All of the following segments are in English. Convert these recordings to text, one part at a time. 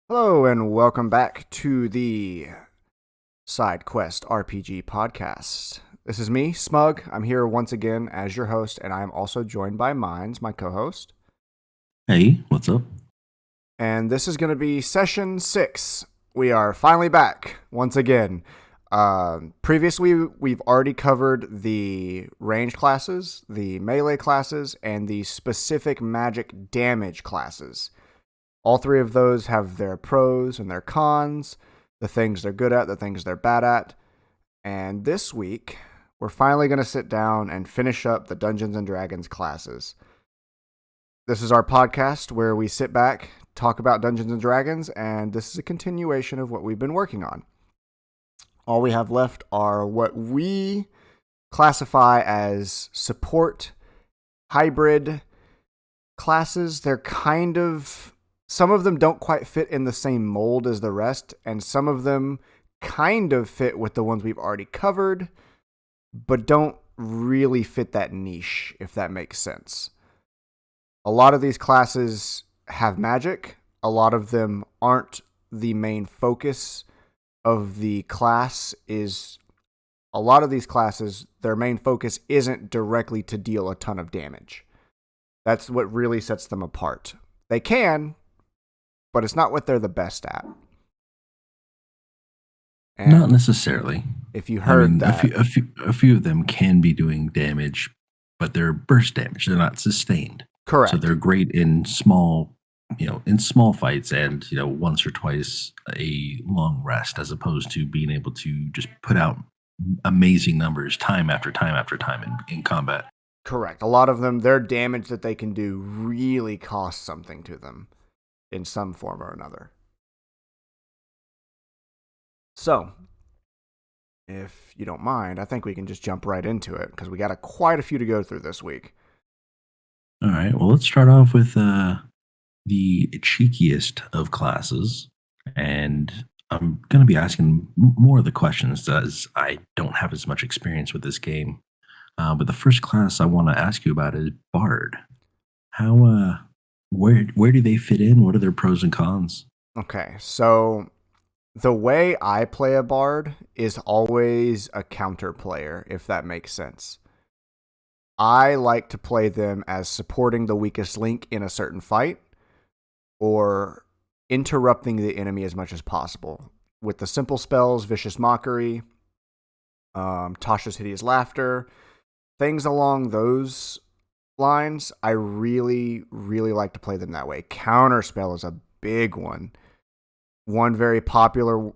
Hello and welcome back to the SideQuest RPG Podcast. This is me, Smug. I'm here once again as your host, and I'm also joined by Mindz, my co-host. Hey, what's up? And this is going to be session 6. We are finally back once again. Previously, we've already covered the range classes, the melee classes, and the specific magic damage classes. All three of those have their pros and their cons, the things they're good at, the things they're bad at. And this week, we're finally going to sit down and finish up the Dungeons and Dragons classes. This is our podcast where we sit back, talk about Dungeons and Dragons, and this is a continuation of what we've been working on. All we have left are what we classify as support hybrid classes. They're kind of... Some of them don't quite fit in the same mold as the rest, and some of them kind of fit with the ones we've already covered, but don't really fit that niche, if that makes sense. A lot of these classes have magic. A lot of them aren't the main focus of the class. A lot of these classes, their main focus isn't directly to deal a ton of damage. That's what really sets them apart. They can, but it's not what they're the best at. And Not necessarily. if you heard that, a few of them can be doing damage, but they're burst damage. They're not sustained. correct. So they're great in small fights and, once or twice a long rest, as opposed to being able to just put out amazing numbers time after time after time in combat. Correct. A lot of them, their damage that they can do really costs something to them in some form or another. So, if you don't mind, I think we can just jump right into it because we got quite a few to go through this week. All right. Well, let's start off with the cheekiest of classes. And I'm going to be asking more of the questions as I don't have as much experience with this game. But the first class I want to ask you about is Bard. Where do they fit in? What are their pros and cons? Okay, so the way I play a bard is always a counter player, if that makes sense. I like to play them as supporting the weakest link in a certain fight or interrupting the enemy as much as possible. With the simple spells, Vicious Mockery, Tasha's Hideous Laughter, things along those lines, I really, really like to play them that way. Counterspell is a big one. One very popular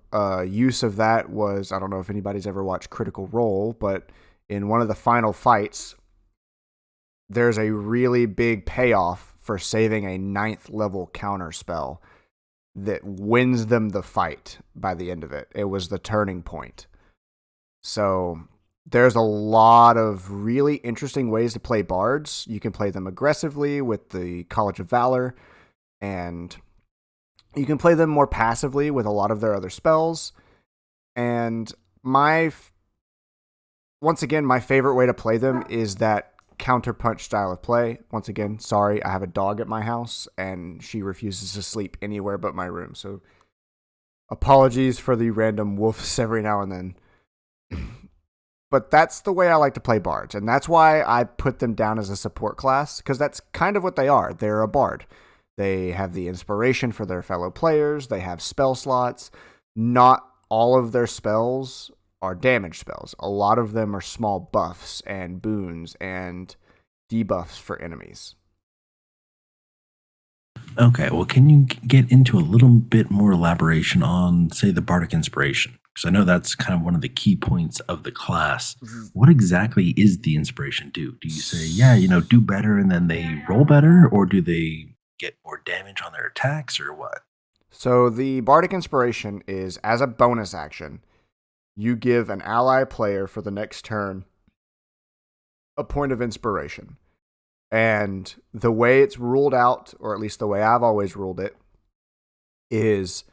use of that was, I don't know if anybody's ever watched Critical Role, but in one of the final fights, there's a really big payoff for saving a 9th level counterspell that wins them the fight by the end of it. It was the turning point. So there's a lot of really interesting ways to play bards. You can play them aggressively with the College of Valor, and you can play them more passively with a lot of their other spells. And once again, my favorite way to play them is that counterpunch style of play. Once again, sorry, I have a dog at my house, and she refuses to sleep anywhere but my room. So apologies for the random woofs every now and then. But that's the way I like to play bards, and that's why I put them down as a support class, because that's kind of what they are. They're a bard. They have the inspiration for their fellow players. They have spell slots. Not all of their spells are damage spells. A lot of them are small buffs and boons and debuffs for enemies. Okay, well, can you get into a little bit more elaboration on, say, the Bardic Inspiration? Because I know that's kind of one of the key points of the class. What exactly is the inspiration do? Do you say, do better and then they roll better? Or do they get more damage on their attacks or what? So the Bardic Inspiration is, as a bonus action, you give an ally player for the next turn a point of inspiration. And the way it's ruled out, or at least the way I've always ruled it, is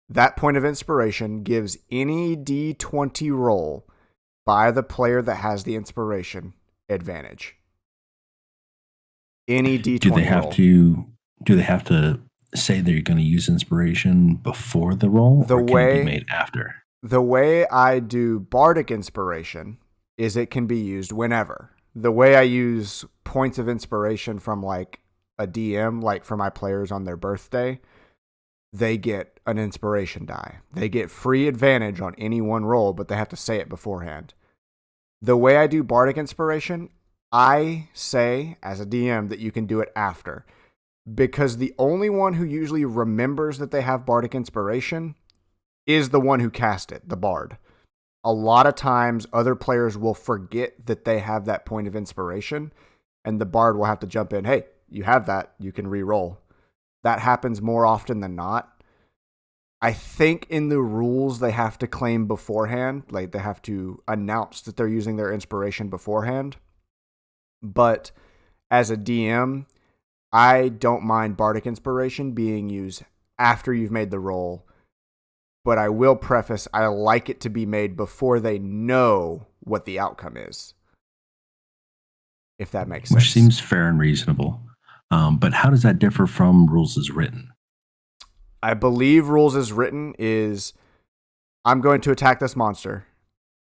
that point of inspiration gives any D20 roll by the player that has the inspiration advantage. Any D20 Do they have roll. to? Do they have to say that you're going to use inspiration before the roll, The or can it be way made after? the way I do bardic inspiration is it can be used whenever. The way I use points of inspiration from like a DM, like for my players on their birthday, they get an inspiration die. They get free advantage on any one roll, but they have to say it beforehand. The way I do bardic inspiration, I say as a DM that you can do it after, because the only one who usually remembers that they have bardic inspiration is the one who cast it, the bard. A lot of times other players will forget that they have that point of inspiration, and the bard will have to jump in. Hey, you have that, you can re-roll. That happens more often than not. I think in the rules they have to claim beforehand, like they have to announce that they're using their inspiration beforehand. But as a DM, I don't mind bardic inspiration being used after you've made the roll. But I will preface, I like it to be made before they know what the outcome is. If that makes sense. Which seems fair and reasonable. But how does that differ from rules as written? I believe rules as written is, I'm going to attack this monster.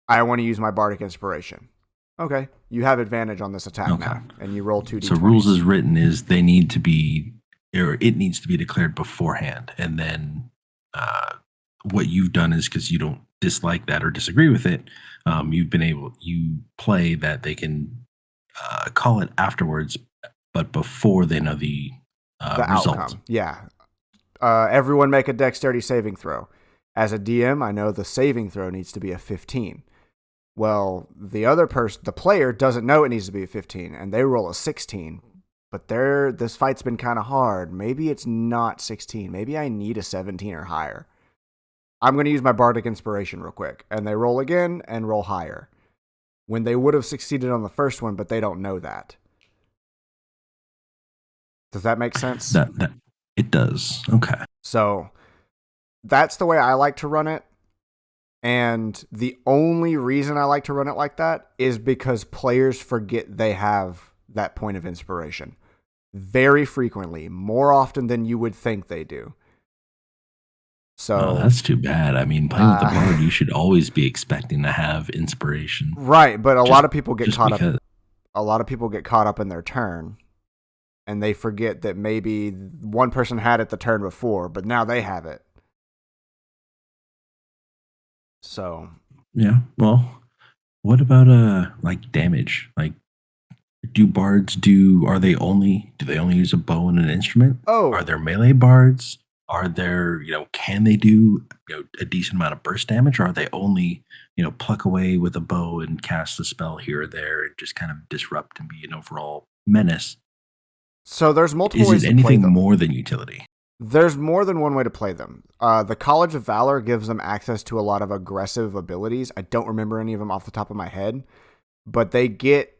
I want to use my bardic inspiration. Okay, you have advantage on this attack now, and you roll 2d20. So rules as written is they need to be, or it needs to be declared beforehand, and then what you've done is, because you don't dislike that or disagree with it, you play that they can call it afterwards, but before they know the result. Outcome. Yeah. Everyone make a dexterity saving throw. As a DM, I know the saving throw needs to be a 15. Well, the other person, the player, doesn't know it needs to be a 15, and they roll a 16. But this fight's been kind of hard. Maybe it's not 16. Maybe I need a 17 or higher. I'm going to use my bardic inspiration real quick. And they roll again and roll higher, when they would have succeeded on the first one, but they don't know that. Does that make sense? That it does. Okay. So that's the way I like to run it. And the only reason I like to run it like that is because players forget they have that point of inspiration very frequently, more often than you would think they do. So that's too bad. I mean, playing with the bard, you should always be expecting to have inspiration. Right, but a lot of people get caught up. A lot of people get caught up in their turn, and they forget that maybe one person had it the turn before, but now they have it. So yeah, well, what about like damage? Like, do bards do they only use a bow and an instrument? Oh, are there melee bards? Are there, can they do a decent amount of burst damage, or are they only, pluck away with a bow and cast a spell here or there and just kind of disrupt and be an overall menace? So there's multiple ways to play them. Is it anything more than utility? There's more than one way to play them. The College of Valor gives them access to a lot of aggressive abilities. I don't remember any of them off the top of my head, but they get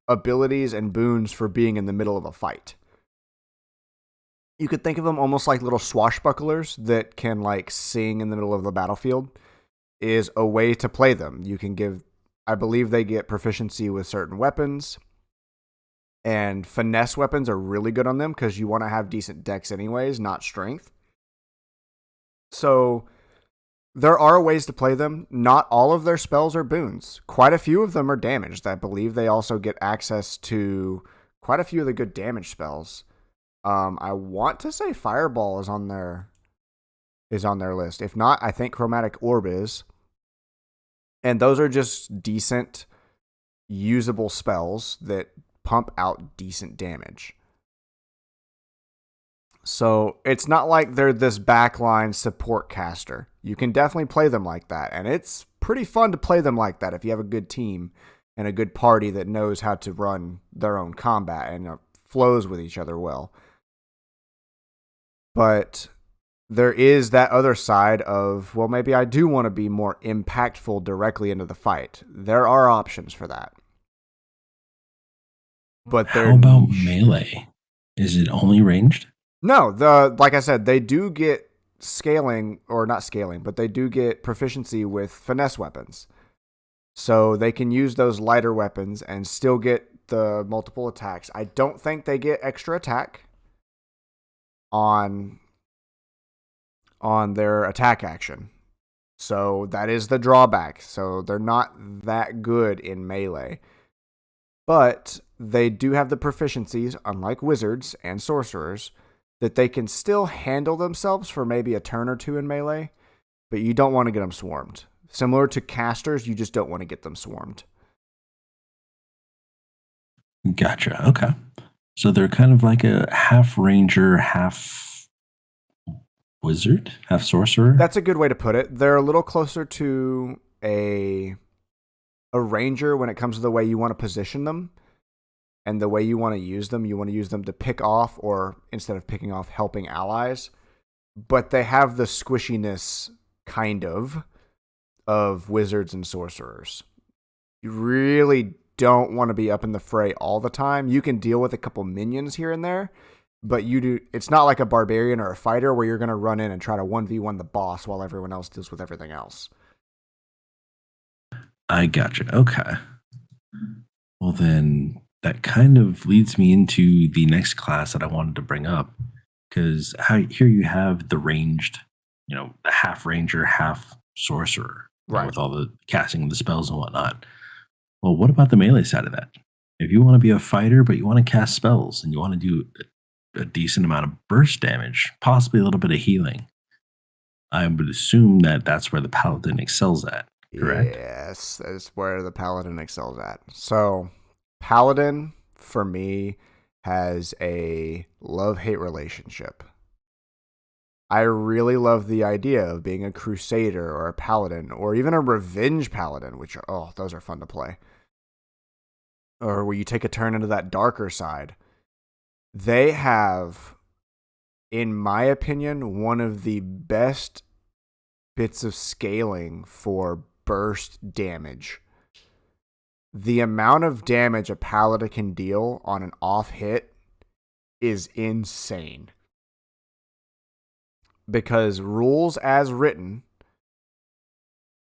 abilities and boons for being in the middle of a fight. You could think of them almost like little swashbucklers that can like sing in the middle of the battlefield. Is a way to play them. You can give, I believe they get proficiency with certain weapons. And finesse weapons are really good on them because you want to have decent dex anyways, not strength. So there are ways to play them. Not all of their spells are boons. Quite a few of them are damaged. I believe they also get access to quite a few of the good damage spells. I want to say Fireball is on their list. If not, I think Chromatic Orb is. And those are just decent, usable spells that pump out decent damage. So it's not like they're this backline support caster. You can definitely play them like that, and it's pretty fun to play them like that if you have a good team and a good party that knows how to run their own combat and flows with each other well. But there is that other side of, well, maybe I do want to be more impactful directly into the fight. There are options for that. But how about melee? Is it only ranged? No, like I said, they do get scaling, or not scaling, but they do get proficiency with finesse weapons. So they can use those lighter weapons and still get the multiple attacks. I don't think they get extra attack. on their attack action. So that is the drawback. So they're not that good in melee. But they do have the proficiencies, unlike wizards and sorcerers, that they can still handle themselves for maybe a turn or two in melee, but you don't want to get them swarmed. Similar to casters, you just don't want to get them swarmed. Gotcha. Okay. So they're kind of like a half ranger, half wizard, half sorcerer. That's a good way to put it. They're a little closer to a ranger when it comes to the way you want to position them and the way you want to use them. You want to use them to pick off, or instead of picking off, helping allies. But they have the squishiness, kind of wizards and sorcerers. You really don't want to be up in the fray all the time. You can deal with a couple minions here and there, but it's not like a barbarian or a fighter where you're going to run in and try to 1v1 the boss while everyone else deals with everything else. I gotcha. Okay. Well, then that kind of leads me into the next class that I wanted to bring up, because here you have the ranged, the half ranger, half sorcerer, right, with all the casting of the spells and whatnot. Well, what about the melee side of that? If you want to be a fighter, but you want to cast spells and you want to do a decent amount of burst damage, possibly a little bit of healing, I would assume that that's where the paladin excels at, correct? Yes, that's where the paladin excels at. So, paladin, for me, has a love-hate relationship. I really love the idea of being a crusader or a paladin or even a revenge paladin, which those are fun to play. Or where you take a turn into that darker side. They have, in my opinion, one of the best bits of scaling for burst damage. The amount of damage a paladin can deal on an off hit is insane. Because rules as written,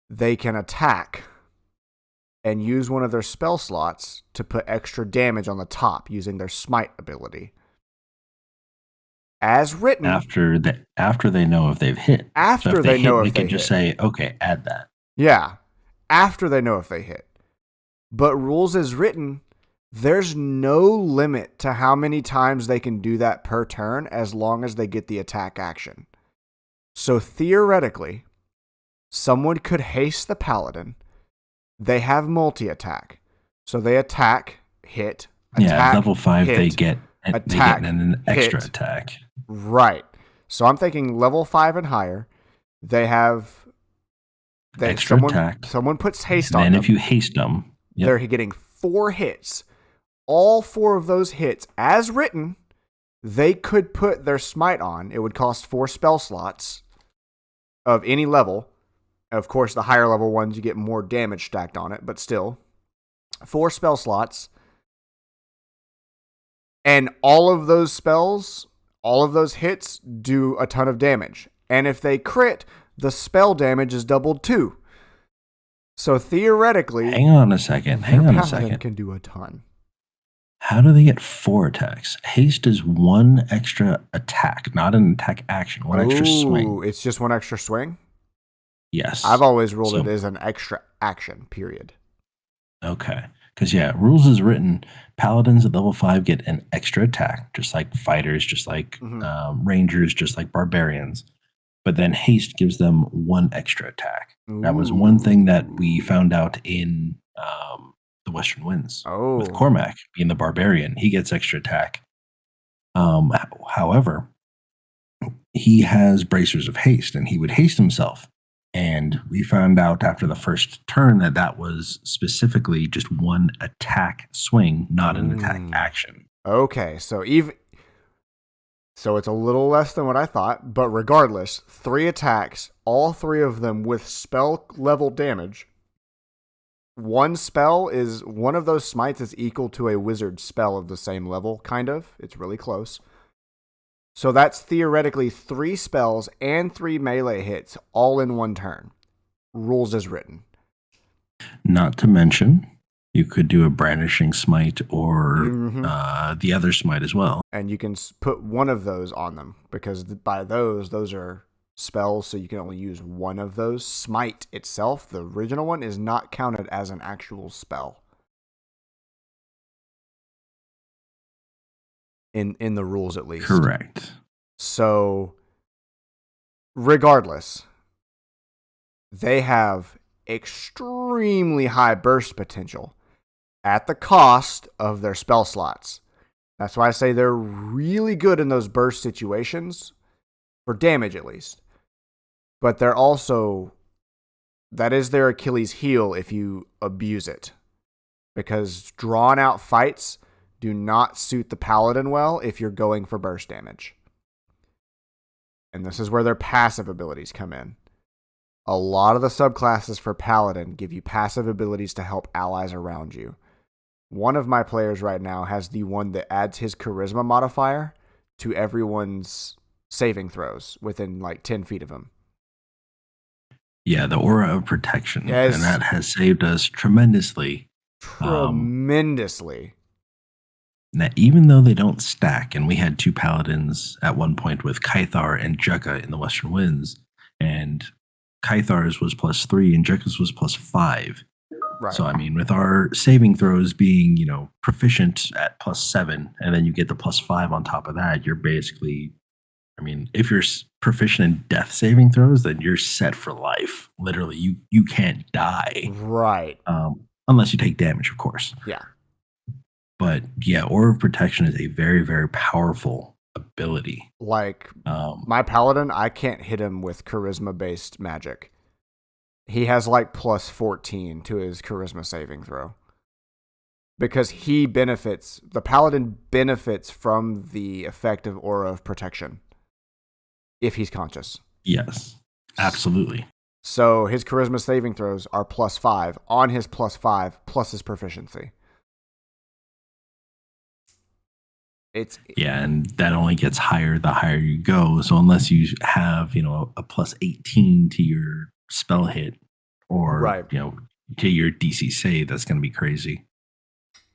they can attack and use one of their spell slots to put extra damage on the top using their smite ability. As written, after they know if they've hit. After so if they know if they they can just hit. say, okay, add that. Yeah, after they know if they hit. But rules as written, there's no limit to how many times they can do that per turn as long as they get the attack action. So theoretically, someone could haste the paladin. They have multi-attack. So they attack, hit, attack, level 5 hit, they get an extra attack. Right. So I'm thinking level 5 and higher, they have extra attack. Someone puts haste on them. And if you haste them, they're getting 4 hits. All 4 of those hits, as written, they could put their smite on. It would cost 4 spell slots of any level. Of course, the higher level ones, you get more damage stacked on it, but still, 4 spell slots. And all of those spells, all of those hits do a ton of damage. And if they crit, the spell damage is doubled too. So theoretically, hang on a second. Can do a ton. How do they get 4 attacks? Haste is 1 extra attack, not an attack action. 1 extra swing. It's just 1 extra swing? Yes. I've always ruled it as an extra action, period. Okay. Because, rules is written, paladins at level 5 get an extra attack, just like fighters, just like rangers, just like barbarians. But then haste gives them 1 extra attack. Ooh. That was one thing that we found out in the Western Winds. With Cormac being the barbarian, he gets extra attack. However, he has bracers of haste, and he would haste himself. And we found out after the first turn that was specifically just 1 attack swing, not an attack action. Okay, so it's a little less than what I thought, but regardless, 3 attacks, all 3 of them with spell level damage. 1 spell is one of those smites is equal to a wizard spell of the same level, kind of. It's really close. So that's theoretically 3 spells and 3 melee hits all in 1 turn. Rules as written. Not to mention, You could do a brandishing smite or Mm-hmm. the other smite as well. And you can put one of those on them because by those are spells, so you can only use one of those. Smite itself, the original one, is not counted as an actual spell in the rules, at least. Correct. So, regardless, they have extremely high burst potential at the cost of their spell slots. That's why I say they're really good in those burst situations, for damage at least. But they're also, that is their Achilles heel if you abuse it. Because drawn out fights do not suit the paladin well if you're going for burst damage. And this is where their passive abilities come in. A lot of the subclasses for paladin give you passive abilities to help allies around you. One of my players right now has the one that adds his charisma modifier to everyone's saving throws within like 10 feet of him. Yeah, the aura of protection. Yes. And that has saved us tremendously. Tremendously. Now, even though they don't stack, and we had 2 paladins at one point with Kythar and Jukka in the Western Winds, and Kythar's was +3 and Jukka's was +5. Right. So, I mean, with our saving throws being, proficient at +7, and then you get the +5 on top of that, you're basically, I mean, if you're proficient in death saving throws, then you're set for life. Literally, you can't die. Right. Unless you take damage, of course. Yeah. But yeah, Aura of Protection is a very, very powerful ability. Like, my paladin, I can't hit him with charisma-based magic. He has like +14 to his charisma saving throw. Because the paladin benefits from the effect of Aura of Protection. If he's conscious. Yes, absolutely. So his charisma saving throws are +5 on his +5 plus his proficiency. And that only gets higher the higher you go. So unless you have, a +18 to your spell hit or, right. To your DC save, that's going to be crazy.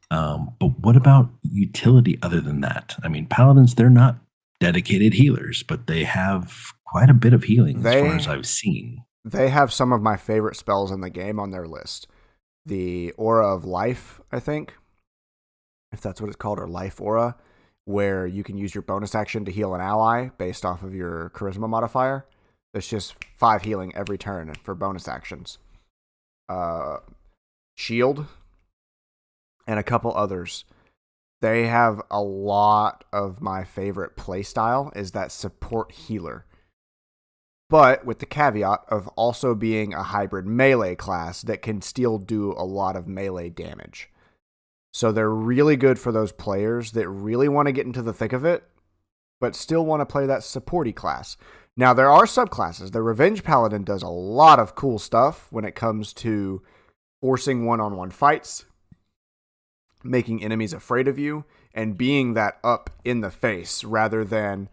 But what about utility other than that? I mean, paladins, they're not dedicated healers, but they have quite a bit of healing as far as I've seen. They have some of my favorite spells in the game on their list. The Aura of Life, I think, if that's what it's called, or Life Aura, where you can use your bonus action to heal an ally based off of your charisma modifier. It's just 5 healing every turn for bonus actions. Shield, and a couple others. They have a lot of my favorite playstyle is that support healer. But with the caveat of also being a hybrid melee class that can still do a lot of melee damage. So they're really good for those players that really want to get into the thick of it, but still want to play that supporty class. Now, there are subclasses. The Revenge Paladin does a lot of cool stuff when it comes to forcing one-on-one fights, making enemies afraid of you, and being that up in the face rather than,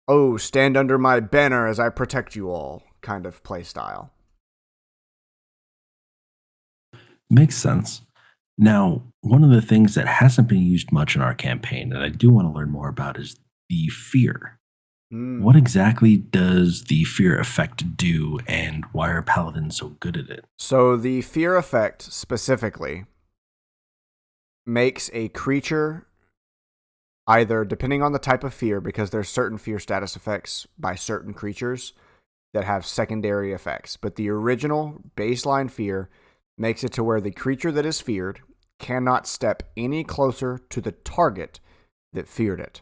oh, stand under my banner as I protect you all kind of play style. Makes sense. Now, one of the things that hasn't been used much in our campaign that I do want to learn more about is the fear. What exactly does the fear effect do, and why are paladins so good at it? So the fear effect specifically makes a creature either, depending on the type of fear, because there's certain fear status effects by certain creatures that have secondary effects, but the original baseline fear makes it to where the creature that is feared cannot step any closer to the target that feared it.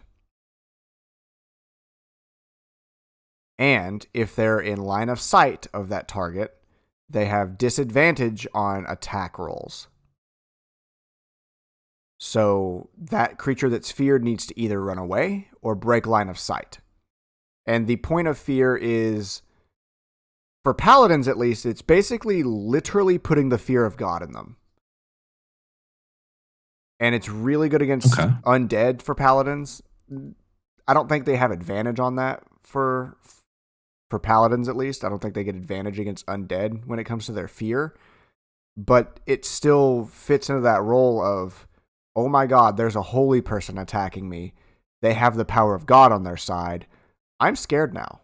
And if they're in line of sight of that target, they have disadvantage on attack rolls. So that creature that's feared needs to either run away or break line of sight. And the point of fear is, for paladins at least, it's basically literally putting the fear of God in them. And it's really good against undead for paladins. I don't think they have advantage on that for paladins at least. I don't think they get advantage against undead when it comes to their fear. but it still fits into that role of, oh my God, there's a holy person attacking me. They have the power of God on their side. I'm scared now,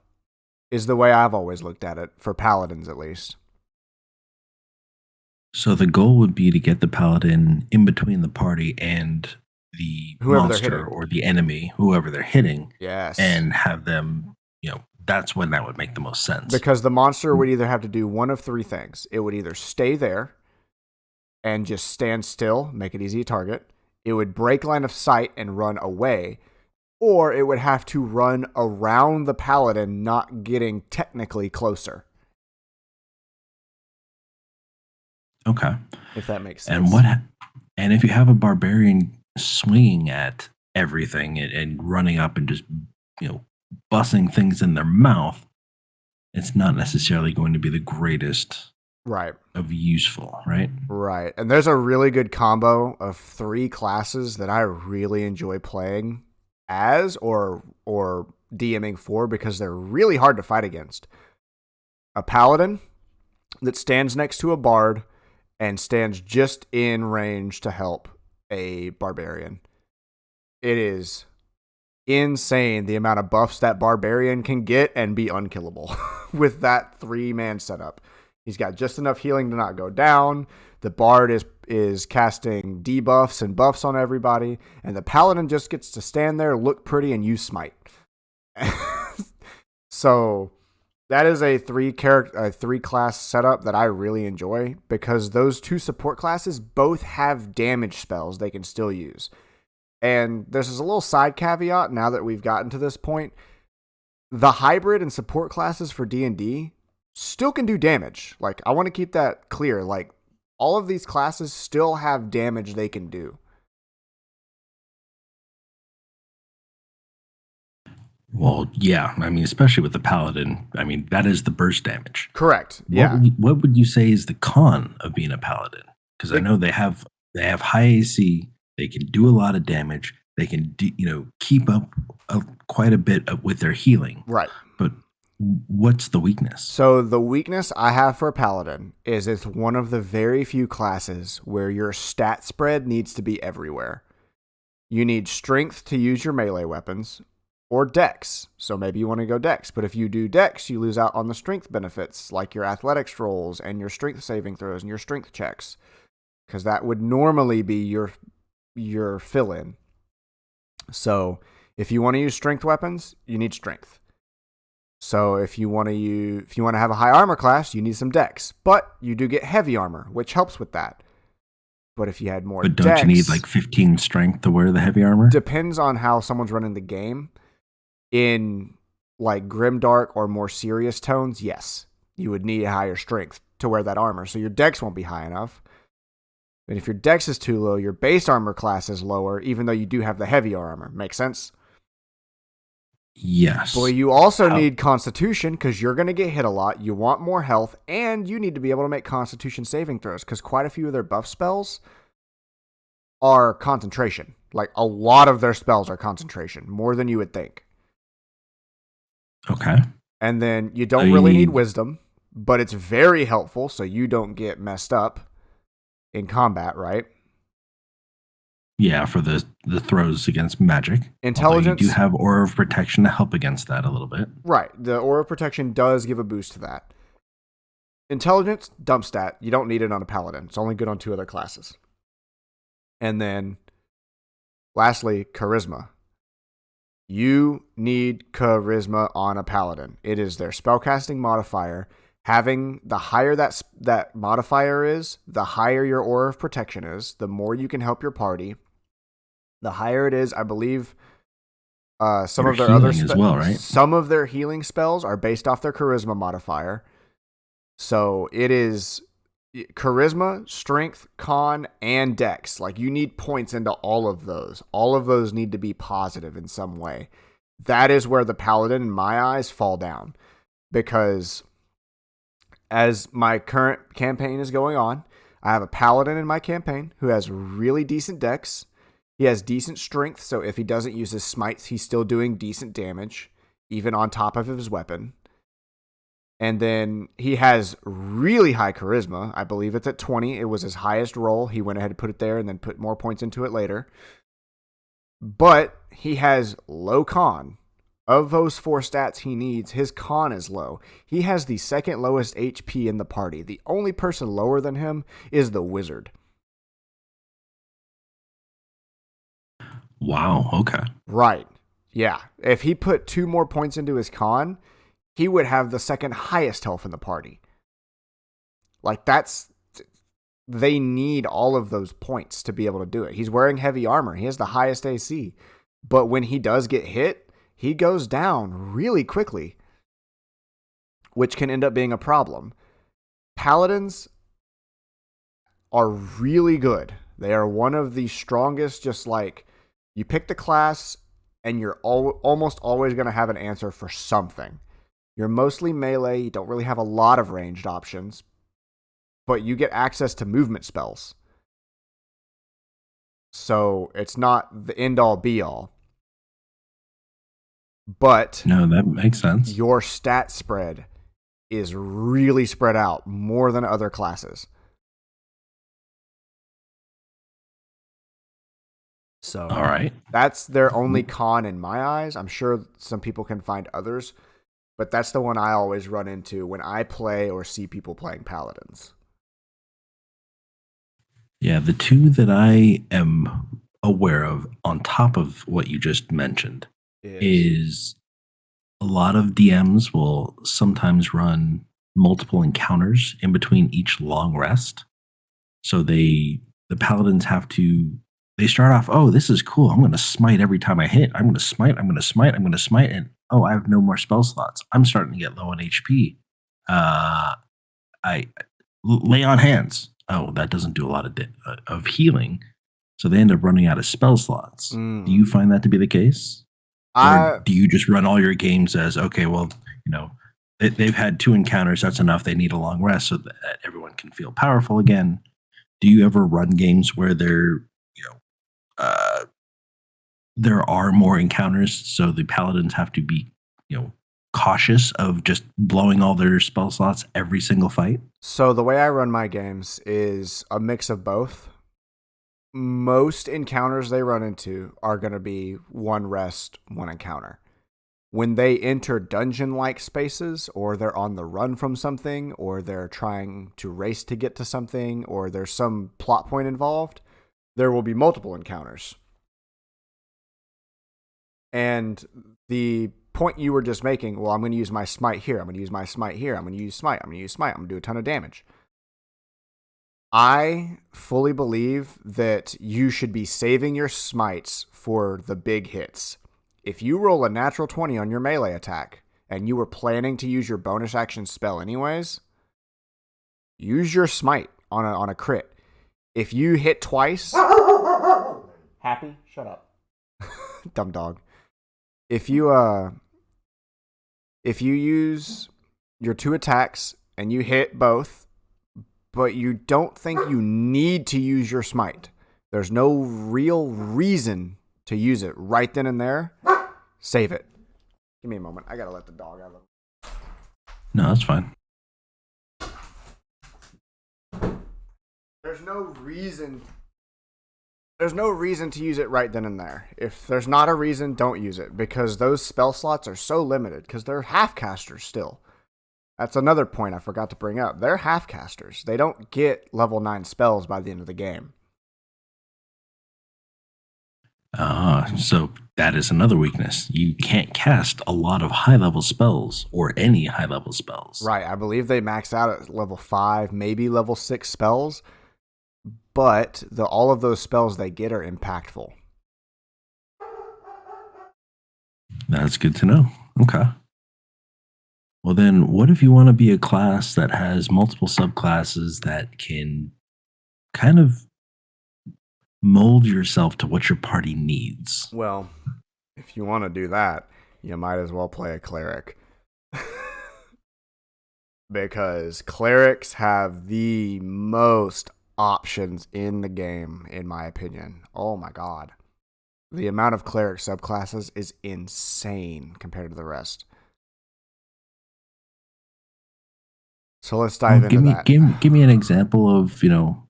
is the way I've always looked at it, for paladins at least. So the goal would be to get the paladin in between the party and the Whoever they're monster hitting. or the enemy, whoever they're hitting, Yes. and have them, that's when that would make the most sense. Because the monster would either have to do one of three things. It would either stay there and just stand still, make it easy to target. It would break line of sight and run away. Or it would have to run around the paladin, not getting technically closer. Okay. If that makes sense. And if you have a barbarian swinging at everything and running up and just, bussing things in their mouth, it's not necessarily going to be the greatest of useful, right? Right. And there's a really good combo of 3 classes that I really enjoy playing as or DMing for because they're really hard to fight against. A paladin that stands next to a bard and stands just in range to help a barbarian. It is insane the amount of buffs that barbarian can get and be unkillable with that 3-man setup. He's got just enough healing to not go down. The bard is casting debuffs and buffs on everybody, and the paladin just gets to stand there, look pretty, and use smite. So that is a 3-class setup that I really enjoy because those 2 support classes both have damage spells they can still use. And there's a little side caveat now that we've gotten to this point. The hybrid and support classes for D&D still can do damage. Like, I want to keep that clear. Like, all of these classes still have damage they can do. Well, yeah. I mean, especially with the paladin. I mean, that is the burst damage. Correct. Yeah. What would you say is the con of being a paladin? Because I know they have high AC. They can do a lot of damage. They can keep up quite a bit with their healing. Right. But what's the weakness? So the weakness I have for a paladin is it's one of the very few classes where your stat spread needs to be everywhere. You need strength to use your melee weapons or dex. So maybe you want to go dex. But if you do dex, you lose out on the strength benefits like your athletics rolls and your strength saving throws and your strength checks. Because that would normally be your fill-in. So if you want to use strength weapons, you need strength. So if you want to have a high armor class, you need some dex. But you do get heavy armor, which helps with that. But if you had more But don't dex, you need like 15 strength to wear the heavy armor? Depends on how someone's running the game. In like grimdark or more serious tones, yes, you would need higher strength to wear that armor. So your dex won't be high enough. And if your dex is too low, your base armor class is lower, even though you do have the heavier armor. Make sense? Yes. But you also need constitution because you're going to get hit a lot. You want more health, and you need to be able to make constitution saving throws because quite a few of their buff spells are concentration. Like a lot of their spells are concentration, more than you would think. Okay. And then you don't really need wisdom, but it's very helpful so you don't get messed up in combat, right? Yeah, for the throws against magic. Intelligence. Although you do have Aura of Protection to help against that a little bit. Right. The Aura of Protection does give a boost to that. Intelligence, dump stat. You don't need it on a paladin. It's only good on 2 other classes. And then, lastly, charisma. You need charisma on a paladin. It is their spellcasting modifier. Having the higher that modifier is, the higher your Aura of Protection is, the more you can help your party. The higher it is, I believe, some of their other as well, right? Some of their healing spells are based off their charisma modifier. So it is charisma, strength, con, and dex. Like you need points into all of those. All of those need to be positive in some way. That is where the paladin, in my eyes, fall down. Because as my current campaign is going on, I have a paladin in my campaign who has really decent dex. He has decent strength, so if he doesn't use his smites, he's still doing decent damage, even on top of his weapon. And then he has really high charisma. I believe it's at 20. It was his highest roll. He went ahead and put it there and then put more points into it later. But he has low con. Of those 4 stats he needs, his con is low. He has the second lowest HP in the party. The only person lower than him is the wizard. Wow, okay. Right. Yeah. If he put 2 more points into his con, he would have the second highest health in the party. Like, they need all of those points to be able to do it. He's wearing heavy armor. He has the highest AC. But when he does get hit, he goes down really quickly, which can end up being a problem. Paladins are really good. They are one of the strongest, just like you pick the class and you're almost always going to have an answer for something. You're mostly melee. You don't really have a lot of ranged options, but you get access to movement spells. So it's not the end-all, be-all. But no, that makes sense. Your stat spread is really spread out more than other classes. So all right, that's their only con in my eyes. I'm sure some people can find others, but that's the one I always run into when I play or see people playing paladins. Yeah, the 2 that I am aware of on top of what you just mentioned is a lot of DMs will sometimes run multiple encounters in between each long rest. So the paladins they start off, oh, this is cool. I'm going to smite every time I hit. I'm going to smite, and oh, I have no more spell slots. I'm starting to get low on HP. I lay on hands. Oh, that doesn't do a lot of healing. So they end up running out of spell slots. Do you find that to be the case? Or do you just run all your games as, okay, well, they've had 2 encounters. That's enough. They need a long rest so that everyone can feel powerful again. Do you ever run games where there are more encounters, so the paladins have to be, cautious of just blowing all their spell slots every single fight? So the way I run my games is a mix of both. Most encounters they run into are going to be 1 rest, 1 encounter. When they enter dungeon-like spaces, or they're on the run from something, or they're trying to race to get to something, or there's some plot point involved, there will be multiple encounters. And the point you were just making, well, I'm going to use my smite here, I'm going to use my smite here, I'm going to use smite, I'm going to use smite, I'm going to do a ton of damage. I fully believe that you should be saving your smites for the big hits. If you roll a natural 20 on your melee attack, and you were planning to use your bonus action spell anyways, use your smite on a crit. If you hit twice... Happy? Shut up. Dumb dog. If you use your 2 attacks and you hit both, but you don't think you need to use your smite, there's no real reason to use it right then and there, save it. Give me a moment. I gotta let the dog out. No, that's fine. There's no reason to use it right then and there. If there's not a reason, don't use it, because those spell slots are so limited, because they're half-casters still. That's another point I forgot to bring up. They're half-casters. They don't get level 9 spells by the end of the game. So that is another weakness. You can't cast a lot of high-level spells, or any high-level spells. Right. I believe they max out at level 5, maybe level 6 spells, but all of those spells they get are impactful. That's good to know. Okay. Well, then, what if you want to be a class that has multiple subclasses that can kind of mold yourself to what your party needs? Well, if you want to do that, you might as well play a cleric. Because clerics have the most options in the game, in my opinion. Oh my god. The amount of cleric subclasses is insane compared to the rest. So let's dive into that. Give me an example of,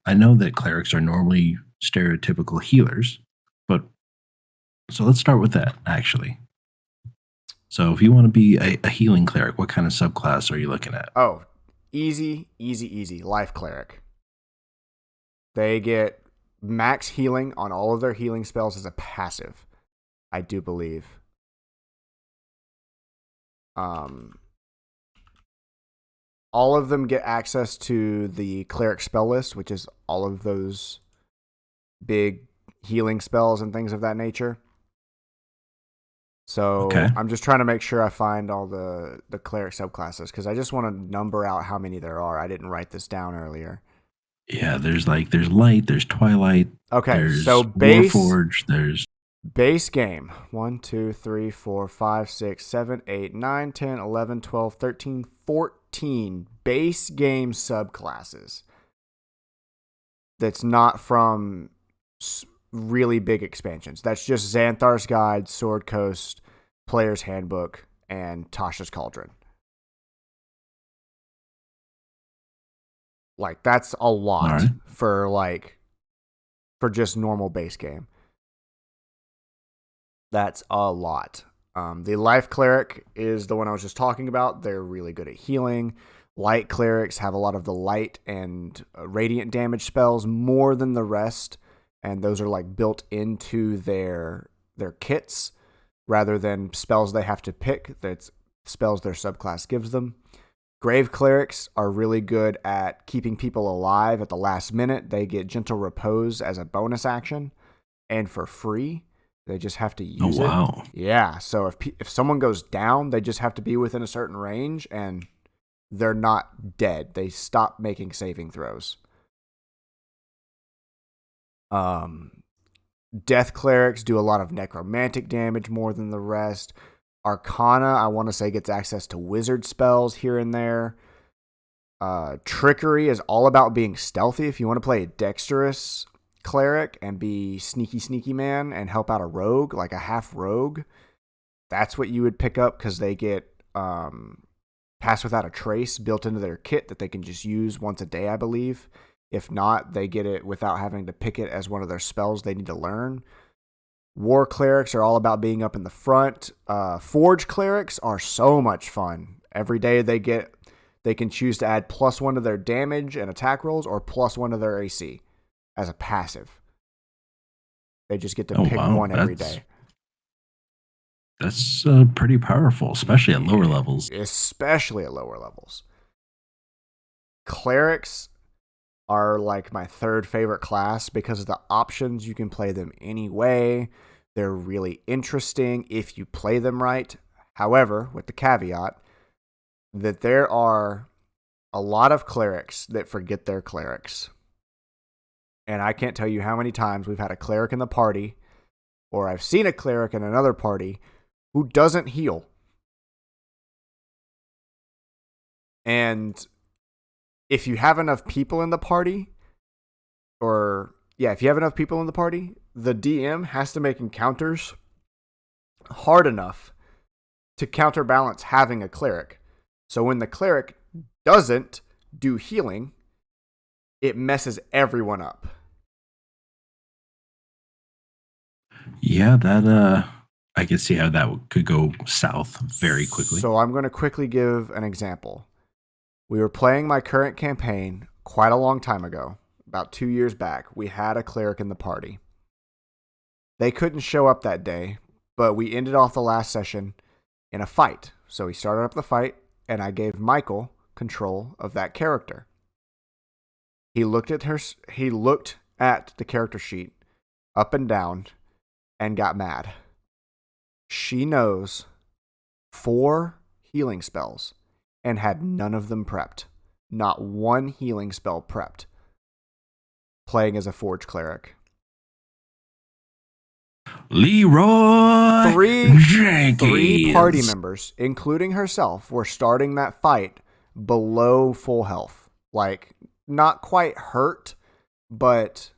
I know that clerics are normally stereotypical healers, but so let's start with that, actually. So if you want to be a healing cleric, what kind of subclass are you looking at? Oh, easy. Life cleric. They get max healing on all of their healing spells as a passive, I do believe. All of them get access to the cleric spell list, which is all of those big healing spells and things of that nature. So Okay. I'm just trying to make sure I find all the cleric subclasses because I just want to number out how many there are. I didn't write this down earlier. Yeah, there's light, there's twilight. Okay, there's so Warforged, there's base game 1, 2, 3, 4, 5, 6, 7, 8, 9, 10, 11, 12, 13, 14 base game subclasses. That's not from really big expansions. That's just Xanthar's Guide, Sword Coast, Player's Handbook, and Tasha's Cauldron. Like, that's a lot for just normal base game. That's a lot. The Life Cleric is the one I was just talking about. They're really good at healing. Light Clerics have a lot of the light and radiant damage spells more than the rest, and those are like built into their kits rather than spells they have to pick. That's spells their subclass gives them. Grave Clerics are really good at keeping people alive at the last minute. They get Gentle Repose as a bonus action and for free. They just have to use it. Oh, wow. Yeah, so if someone goes down, they just have to be within a certain range and they're not dead. They stop making saving throws. Death Clerics do a lot of necromantic damage more than the rest. Arcana, I want to say, gets access to wizard spells here and there. Trickery is all about being stealthy. If you want to play a dexterous cleric and be sneaky man and help out a rogue, like a half rogue, that's what you would pick up because they get Pass Without a Trace built into their kit that they can just use once a day, I believe. If not, they get it without having to pick it as one of their spells they need to learn. War Clerics are all about being up in the front. Forge Clerics are so much fun. Every day they can choose to add +1 to their damage and attack rolls or +1 to their AC as a passive. They just get to pick one every day. That's pretty powerful, especially at lower levels. Especially at lower levels. Clerics are like my third favorite class because of the options. You can play them any way. They're really interesting if you play them right. However, with the caveat that there are a lot of clerics that forget their clerics. And I can't tell you how many times we've had a cleric in the party, or I've seen a cleric in another party who doesn't heal. And if you have enough people in the party, if you have enough people in the party, the DM has to make encounters hard enough to counterbalance having a cleric. So when the cleric doesn't do healing, it messes everyone up. Yeah, that I could see how that could go south very quickly. So I'm going to quickly give an example. We were playing my current campaign quite a long time ago, about 2 years back. We had a cleric in the party. They couldn't show up that day, but we ended off the last session in a fight. So we started up the fight, and I gave Michael control of that character. He looked at the character sheet up and down and got mad. She knows 4 healing spells and had none of them prepped. Not one healing spell prepped. Playing as a Forge Cleric. Leroy Three party members, including herself, were starting that fight below full health. Like, not quite hurt, but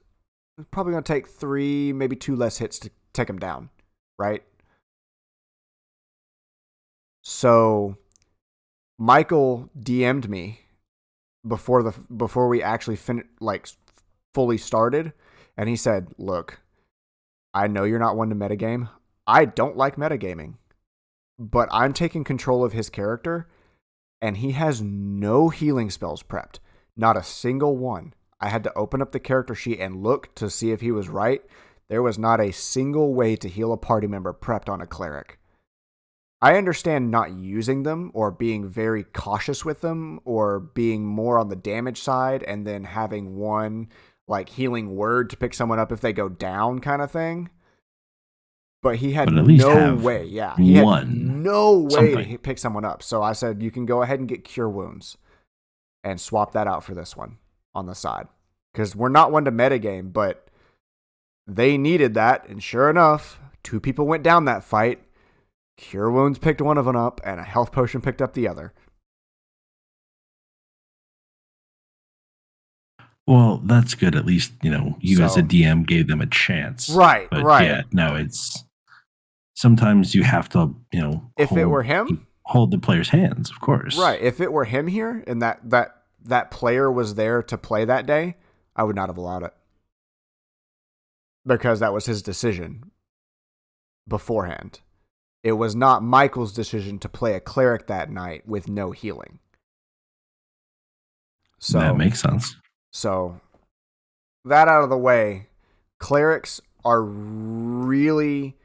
probably going to take 3, maybe 2 less hits to take them down, right? So Michael DM'd me before we actually fully started, and he said, "Look, I know you're not one to metagame. I don't like metagaming, but I'm taking control of his character, and he has no healing spells prepped. Not a single one. I had to open up the character sheet and look to see if he was right. There was not a single way to heal a party member prepped on a cleric. I understand not using them or being very cautious with them or being more on the damage side and then having one like healing word to pick someone up if they go down kind of thing. But he had But at least no have way. Yeah, he had one no way something. to pick someone up. So I said, you can go ahead and get Cure Wounds and swap that out for this one on the side. Because we're not one to metagame, but they needed that. And sure enough, 2 people went down that fight. Cure Wounds picked one of them up, and a health potion picked up the other. Well, that's good. At least, you as a So, DM gave them a chance. right. But yeah, no, it's sometimes you have to, If it were him, hold the player's hands, of course. right. If it were him here and that player was there to play that day, I would not have allowed it. Because that was his decision beforehand. It was not Michael's decision to play a cleric that night with no healing. So That makes sense. So that out of the way, clerics are really,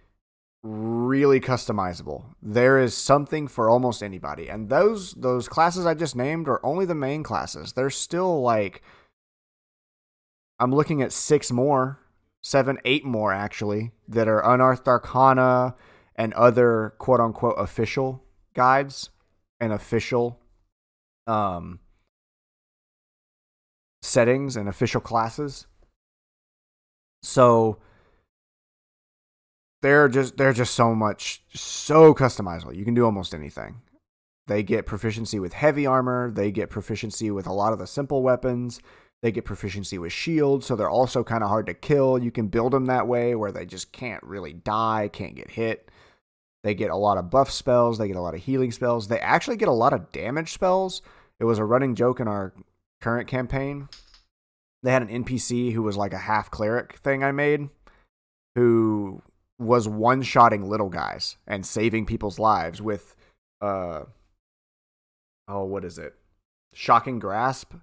really customizable. There is something for almost anybody. And those classes I just named are only the main classes. There's still like, I'm looking at 8 more actually, that are Unearthed Arcana and other quote unquote official guides and official settings and official classes. So they're just so customizable. You can do almost anything. They get proficiency with heavy armor, they get proficiency with a lot of the simple weapons, they get proficiency with shields, so they're also kind of hard to kill. You can build them that way where they just can't really die, can't get hit. They get a lot of buff spells, they get a lot of healing spells. They actually get a lot of damage spells. It was a running joke in our current campaign. They had an NPC who was like a half cleric thing I made, who was one-shotting little guys and saving people's lives with, what is it? Shocking Grasp?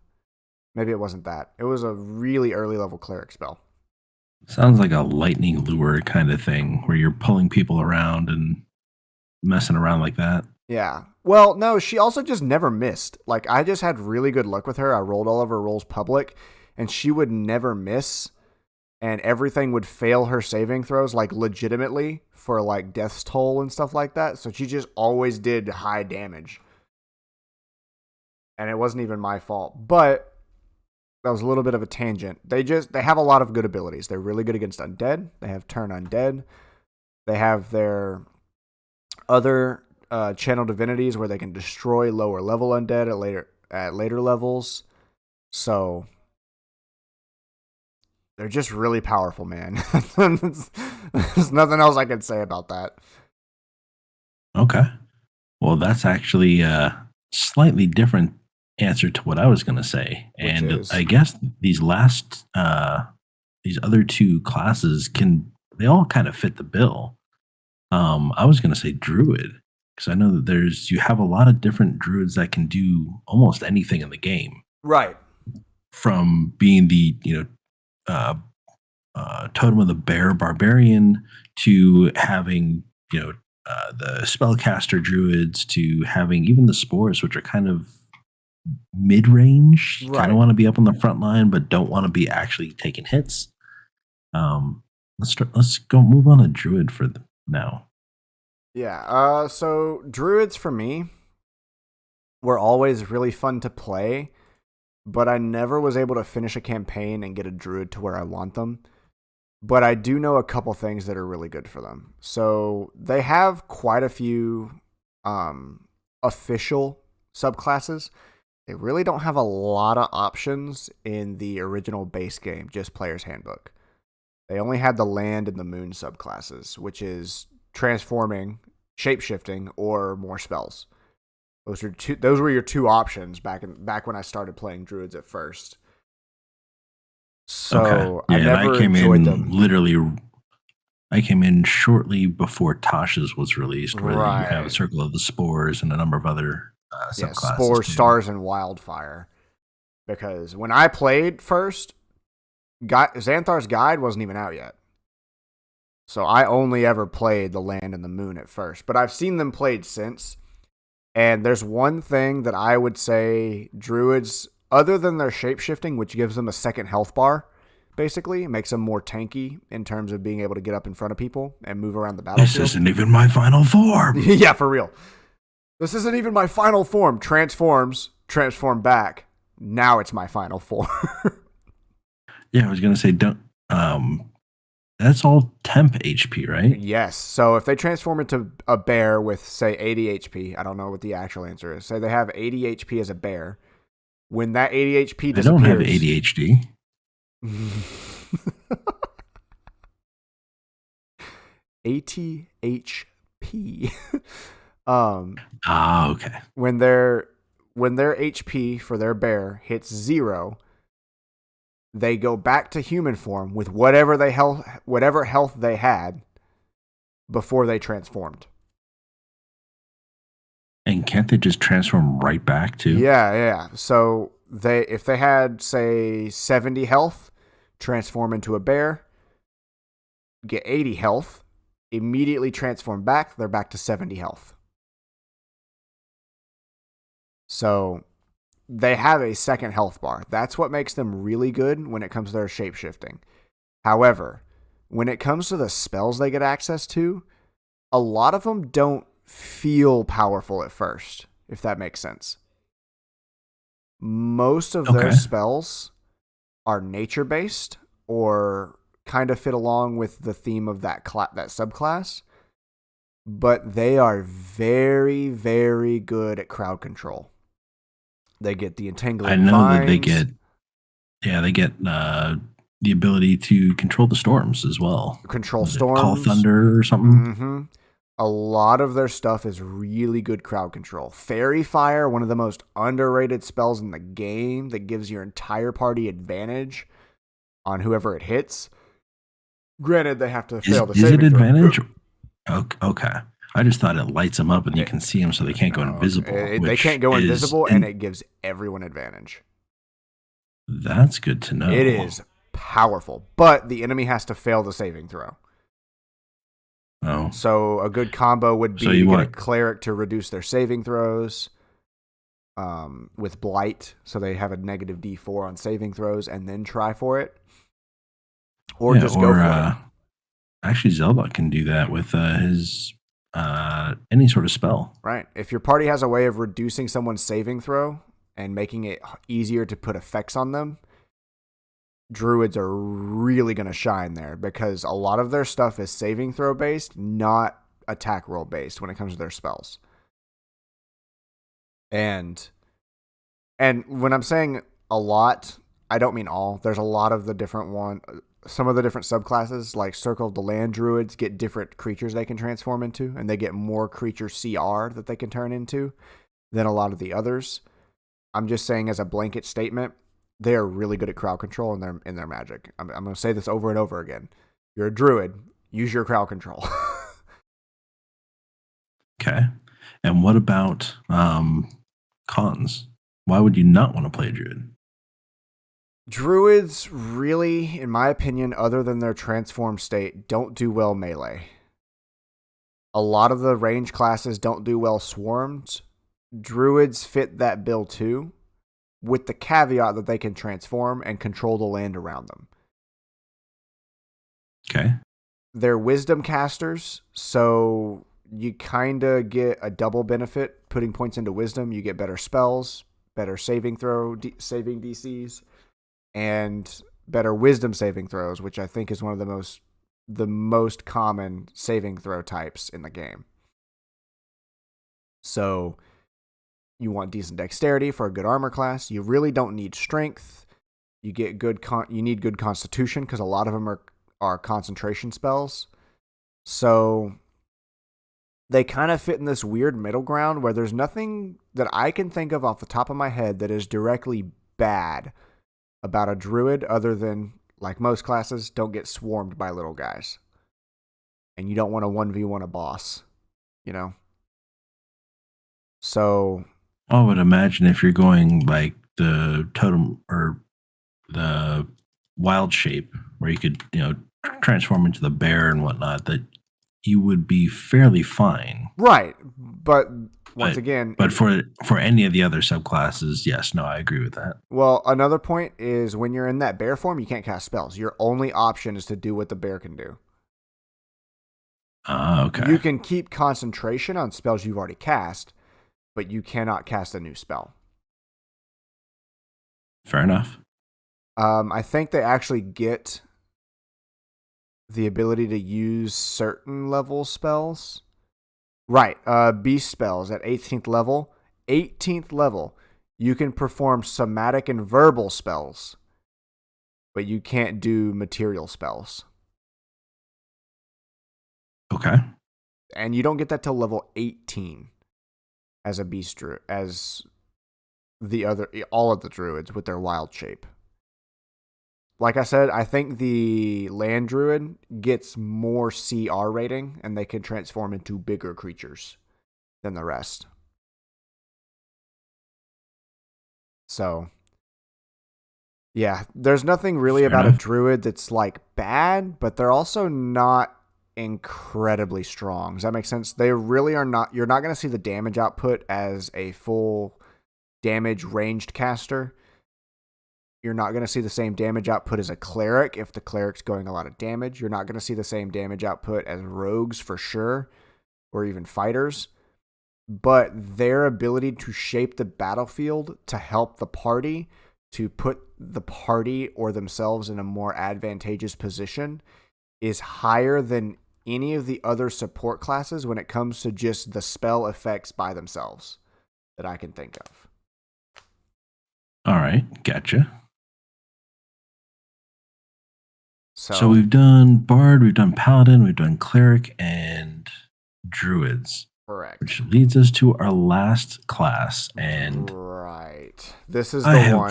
Maybe it wasn't that. It was a really early level cleric spell. Sounds like a lightning lure kind of thing where you're pulling people around and messing around like that. Yeah. Well, no, she also just never missed. Like, I just had really good luck with her. I rolled all of her rolls public, and she would never miss, and everything would fail her saving throws, like, legitimately, for, like, death's toll and stuff like that. So she just always did high damage. And it wasn't even my fault. But that was a little bit of a tangent. They have a lot of good abilities. They're really good against undead. They have turn undead. They have their other channel divinities where they can destroy lower level undead at later levels. So they're just really powerful, man. There's nothing else I can say about that. Okay. Well, that's actually a slightly different answer to what I was going to say. I guess these other 2 classes they all kind of fit the bill. I was going to say druid, because I know that you have a lot of different druids that can do almost anything in the game. Right. From being the, totem of the bear barbarian to having, the spellcaster druids to having even the spores, which are kind of mid-range. Right. Kind of want to be up on the front line, but don't want to be actually taking hits. Let's go move on to druid for now. Yeah. So druids for me were always really fun to play, but I never was able to finish a campaign and get a druid to where I want them. But I do know a couple things that are really good for them. So they have quite a few official subclasses. They really don't have a lot of options in the original base game, just Player's Handbook. They only had the land and the moon subclasses, which is transforming, shape-shifting, or more spells. Those were your two options back when I started playing druids at first. So Yeah, I never enjoyed them. I came in shortly before Tasha's was released, where you have a Right. Circle of the Spores and a number of other subclasses. Spores, too. Stars, and Wildfire. Because when I played first, Xanthar's Guide wasn't even out yet. So I only ever played the Land and the Moon at first. But I've seen them played since. And there's one thing that I would say druids, other than their shapeshifting, which gives them a second health bar, basically, makes them more tanky in terms of being able to get up in front of people and move around the battlefield. This isn't even my final form. Yeah, for real. This isn't even my final form. Transform back. Now it's my final form. Yeah, I was going to say, that's all temp HP, right? Yes. So if they transform into a bear with, say, 80 HP, I don't know what the actual answer is. Say they have 80 HP as a bear. When that 80 HP disappears... I don't have ADHD. ATHP. Okay. When their HP for their bear hits 0, they go back to human form with whatever health they had before they transformed. And can't they just transform right back too? Yeah. So if they had, say, 70 health, transform into a bear, get 80 health, immediately transform back, they're back to 70 health. So they have a second health bar. That's what makes them really good when it comes to their shapeshifting. However, when it comes to the spells they get access to, a lot of them don't feel powerful at first, if that makes sense. Most of their spells are nature-based or kind of fit along with the theme of that subclass, but they are very, very good at crowd control. They get the entangling vines. That they get the ability to control the storms as well. Control storms. Call thunder or something. Mm-hmm. A lot of their stuff is really good crowd control. Fairy Fire, one of the most underrated spells in the game that gives your entire party advantage on whoever it hits. Granted, they have to fail the saving throw. Is it advantage? Okay. I just thought it lights them up and you can see them so they can't go invisible. They can't go invisible, and it gives everyone advantage. That's good to know. It is powerful, but the enemy has to fail the saving throw. Oh. So a good combo would be to get a cleric to reduce their saving throws with Blight, so they have a negative D4 on saving throws, and then try for it. Or just go for it. Actually, Zelda can do that with his any sort of spell. Right. If your party has a way of reducing someone's saving throw and making it easier to put effects on them, druids are really going to shine there because a lot of their stuff is saving throw based, not attack roll based when it comes to their spells. And when I'm saying a lot, I don't mean all. There's a lot of the different some of the different subclasses, like Circle of the Land druids, get different creatures they can transform into, and they get more creature CR that they can turn into than a lot of the others. I'm just saying as a blanket statement, they are really good at crowd control in their magic. I'm going to say this over and over again. You're a druid. Use your crowd control. Okay. And what about cons? Why would you not want to play a druid? Druids really, in my opinion, other than their transform state, don't do well melee. A lot of the range classes don't do well swarms. Druids fit that bill too, with the caveat that they can transform and control the land around them. Okay. They're wisdom casters, so you kind of get a double benefit putting points into wisdom. You get better spells, better saving DCs, and better wisdom saving throws, which I think is one of the most common saving throw types in the game. So you want decent dexterity for a good armor class. You really don't need strength. You get you need good constitution because a lot of them are concentration spells. So they kind of fit in this weird middle ground where there's nothing that I can think of off the top of my head that is directly bad about a druid, other than, like most classes, don't get swarmed by little guys. And you don't want to 1v1 a boss, you know? So I would imagine if you're going like the totem or the wild shape, where you could, transform into the bear and whatnot, that you would be fairly fine. right, but once again, but for any of the other subclasses, yes, no, I agree with that. Well, another point is when you're in that bear form, you can't cast spells. Your only option is to do what the bear can do. Okay. You can keep concentration on spells you've already cast, but you cannot cast a new spell. Fair enough. I think they actually get the ability to use certain level spells. Right, beast spells at 18th level. 18th level, you can perform somatic and verbal spells, but you can't do material spells. Okay. And you don't get that till level 18 as a beast druid, as all of the druids with their wild shape. Like I said, I think the land druid gets more CR rating, and they can transform into bigger creatures than the rest. So, yeah, there's nothing really about a druid that's like bad, but they're also not incredibly strong. Does that make sense? They really are not. You're not going to see the damage output as a full damage ranged caster. You're not going to see the same damage output as a cleric if the cleric's going a lot of damage. You're not going to see the same damage output as rogues for sure, or even fighters. But their ability to shape the battlefield to help the party, to put the party or themselves in a more advantageous position, is higher than any of the other support classes when it comes to just the spell effects by themselves that I can think of. All right, gotcha. So we've done Bard, we've done Paladin, we've done Cleric, and Druids. Correct. Which leads us to our last class. And right. This is I the have one.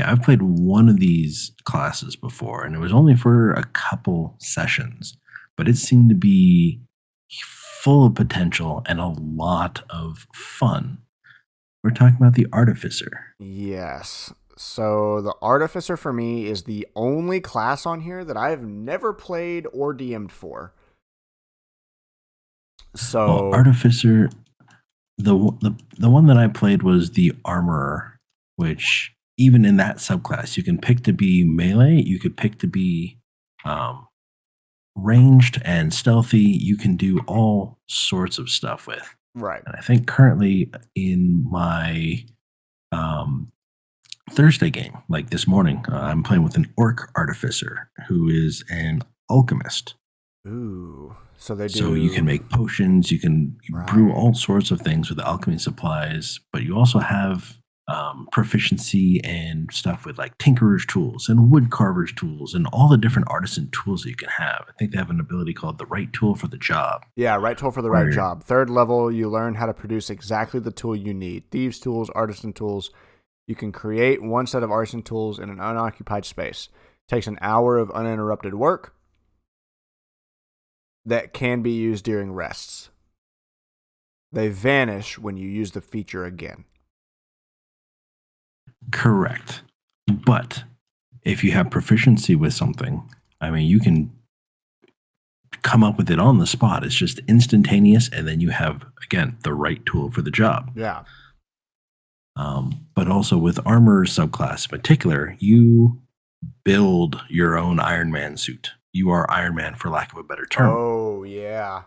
I've played one of these classes before, and it was only for a couple sessions, but it seemed to be full of potential and a lot of fun. We're talking about the Artificer. Yes. So the Artificer for me is the only class on here that I've never played or DM'd for. So Artificer, the one that I played was the Armorer, which even in that subclass, you can pick to be melee, you could pick to be ranged and stealthy. You can do all sorts of stuff with. Right. And I think currently in my Thursday game, like this morning, I'm playing with an Orc Artificer who is an alchemist. Ooh. So they do. So you can make potions, you can brew all sorts of things with alchemy supplies, but you also have proficiency and stuff with like tinkerer's tools and wood carver's tools and all the different artisan tools that you can have. I think they have an ability called the right tool for the job. Yeah, right tool for the right job. 3rd level, you learn how to produce exactly the tool you need. Thieves' tools, artisan tools. You can create one set of artisan tools in an unoccupied space. Takes an hour of uninterrupted work that can be used during rests. They vanish when you use the feature again. Correct. But if you have proficiency with something, I mean, you can come up with it on the spot. It's just instantaneous, and then you have, again, the right tool for the job. Yeah. But also with armor subclass in particular, you build your own Iron Man suit. You are Iron Man, for lack of a better term. Oh, yeah.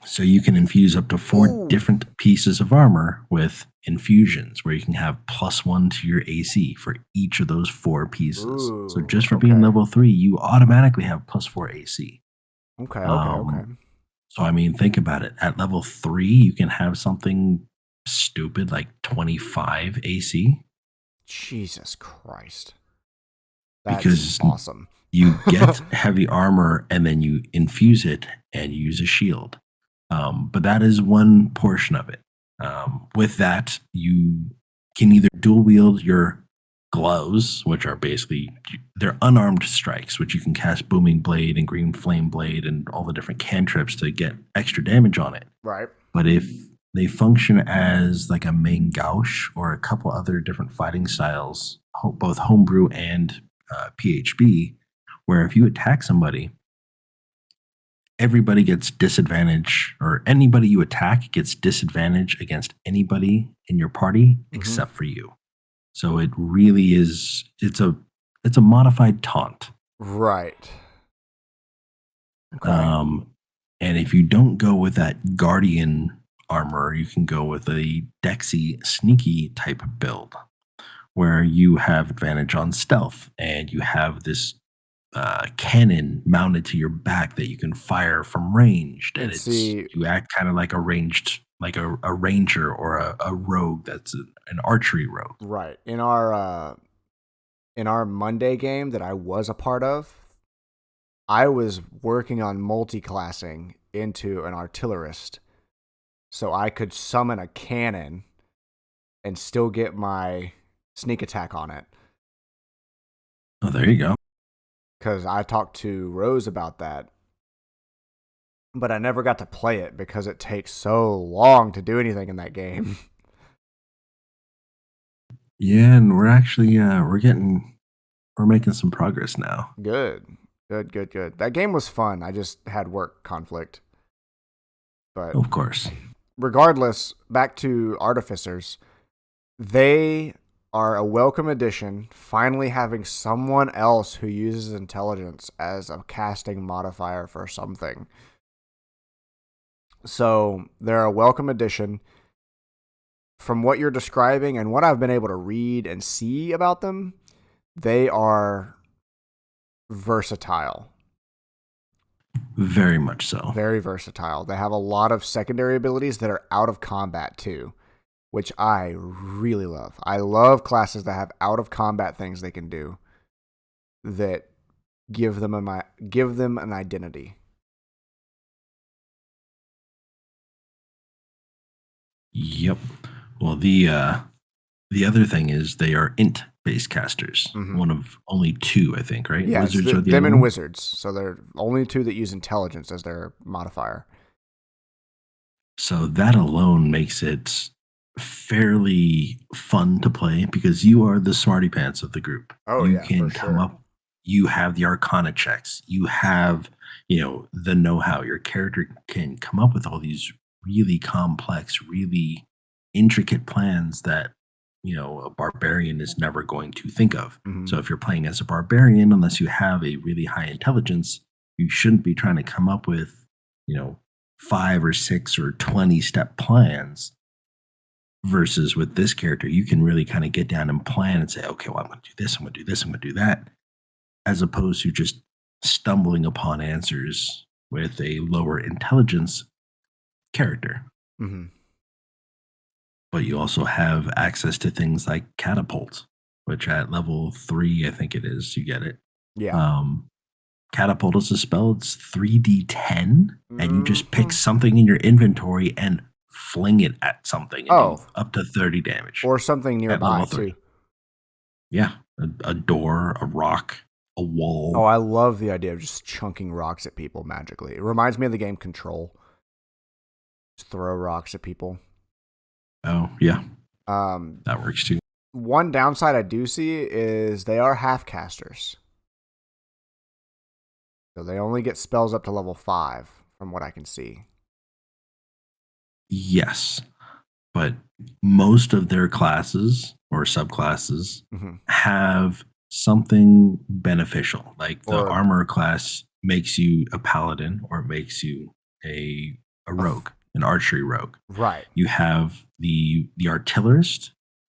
So you can infuse up to 4 different pieces of armor with infusions, where you can have +1 to your AC for each of those 4 pieces. Ooh, so just for being level 3, you automatically have +4 AC. Okay. So, I mean, think about it. At level 3, you can have something stupid like 25 AC. Jesus Christ. That's because awesome. You get heavy armor and then you infuse it and you use a shield. But that is one portion of it. With that, you can either dual wield your gloves, which are basically they're unarmed strikes, which you can cast Booming Blade and Green Flame Blade and all the different cantrips to get extra damage on it. Right. But if they function as like a main gauche or a couple other different fighting styles, both homebrew and PHB, where if you attack somebody, everybody gets disadvantage, or anybody you attack gets disadvantage against anybody in your party except for you. So it really is it's a modified taunt. Right. Okay. And if you don't go with that guardian armor, you can go with a Dexy sneaky type build where you have advantage on stealth and you have this cannon mounted to your back that you can fire from ranged, and you act kind of like a ranged, like a ranger or a rogue that's an archery rogue. Right. In our Monday game that I was a part of, I was working on multi-classing into an artillerist, so I could summon a cannon and still get my sneak attack on it. Oh, there you go. Because I talked to Rose about that, but I never got to play it because it takes so long to do anything in that game. Yeah, and we're actually we're making some progress now. Good. That game was fun. I just had work conflict. But of course. Regardless, back to Artificers. They are a welcome addition, finally having someone else who uses intelligence as a casting modifier for something. So they're a welcome addition. From what you're describing and what I've been able to read and see about them, they are versatile. Very much so. Very versatile. They have a lot of secondary abilities that are out of combat too, which I really love. I love classes that have out of combat things they can do that give them an identity. Yep. Well, the other thing is they are int-based casters. Mm-hmm. One of only two, I think, right? Yeah, wizards are them and wizards. So they're only two that use intelligence as their modifier. So that alone makes it fairly fun to play because you are the smarty pants of the group. Oh, you can come up. You have the arcana checks. You have, the know-how. Your character can come up with all these really complex, really intricate plans that, a barbarian is never going to think of. Mm-hmm. So if you're playing as a barbarian, unless you have a really high intelligence, you shouldn't be trying to come up with, 5 or 6 or 20 step plans. Versus with this character, you can really kind of get down and plan and say, okay, well, I'm going to do this, I'm going to do this, I'm going to do that, as opposed to just stumbling upon answers with a lower intelligence character. Mm-hmm. But you also have access to things like catapult, which at level 3, I think it is, you get it. Yeah. Catapult is a spell. It's 3d10, and you just pick something in your inventory and fling it at something. And do up to 30 damage. Or something nearby, too. Yeah. A door, a rock, a wall. Oh, I love the idea of just chunking rocks at people magically. It reminds me of the game Control. Just throw rocks at people. Oh, yeah. That works, too. One downside I do see is they are half casters. So they only get spells up to level 5, from what I can see. Yes, but most of their classes or subclasses have something beneficial. Like the armor class makes you a paladin, or it makes you a rogue, an archery rogue. Right. You have the artillerist,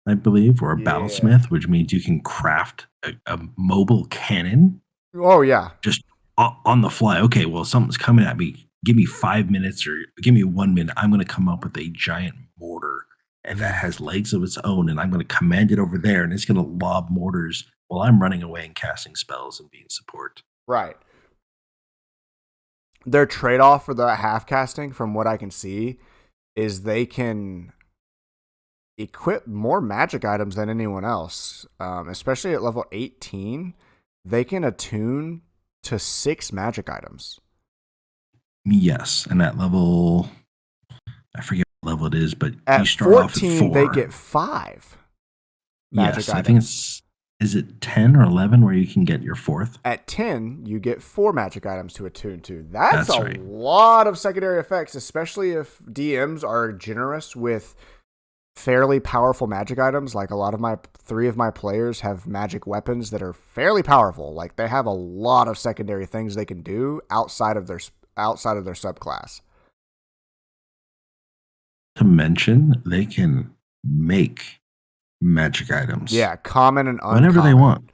I believe, or a battlesmith, which means you can craft a mobile cannon. Oh, yeah. Just on the fly. Okay, well, something's coming at me. Give me 5 minutes or give me 1 minute. I'm going to come up with a giant mortar, and that has legs of its own, and I'm going to command it over there, and it's going to lob mortars while I'm running away and casting spells and being support. Right. Their trade-off for the half casting, from what I can see, is they can equip more magic items than anyone else. Especially at level 18, they can attune to 6 magic items. Yes, and at level, I forget what level it is, but At you start 14, off at 4. they get 5 magic yes, items. I think is it 10 or 11 where you can get your 4th? At 10, you get 4 magic items to attune to. That's a right. lot of secondary effects, especially if DMs are generous with fairly powerful magic items. Like a lot of 3 of my players have magic weapons that are fairly powerful. Like they have a lot of secondary things they can do outside of their subclass. To mention, they can make magic items. Yeah, common and uncommon. Whenever they want.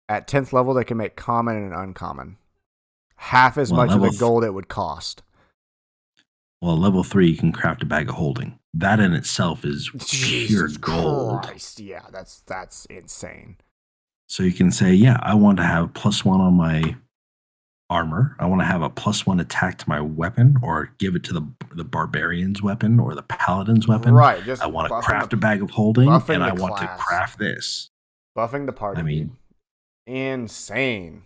At 10th level, they can make common and uncommon. Half as much of the gold it would cost. Well, level 3, you can craft a bag of holding. That in itself is pure gold. Christ, yeah, that's insane. So you can say, yeah, I want to have +1 on my armor. I want to have a +1 attack to my weapon, or give it to the barbarian's weapon or the paladin's weapon. Right. Just I want to craft a bag of holding, and I want to class. craft this. Buffing the party. I mean, insane.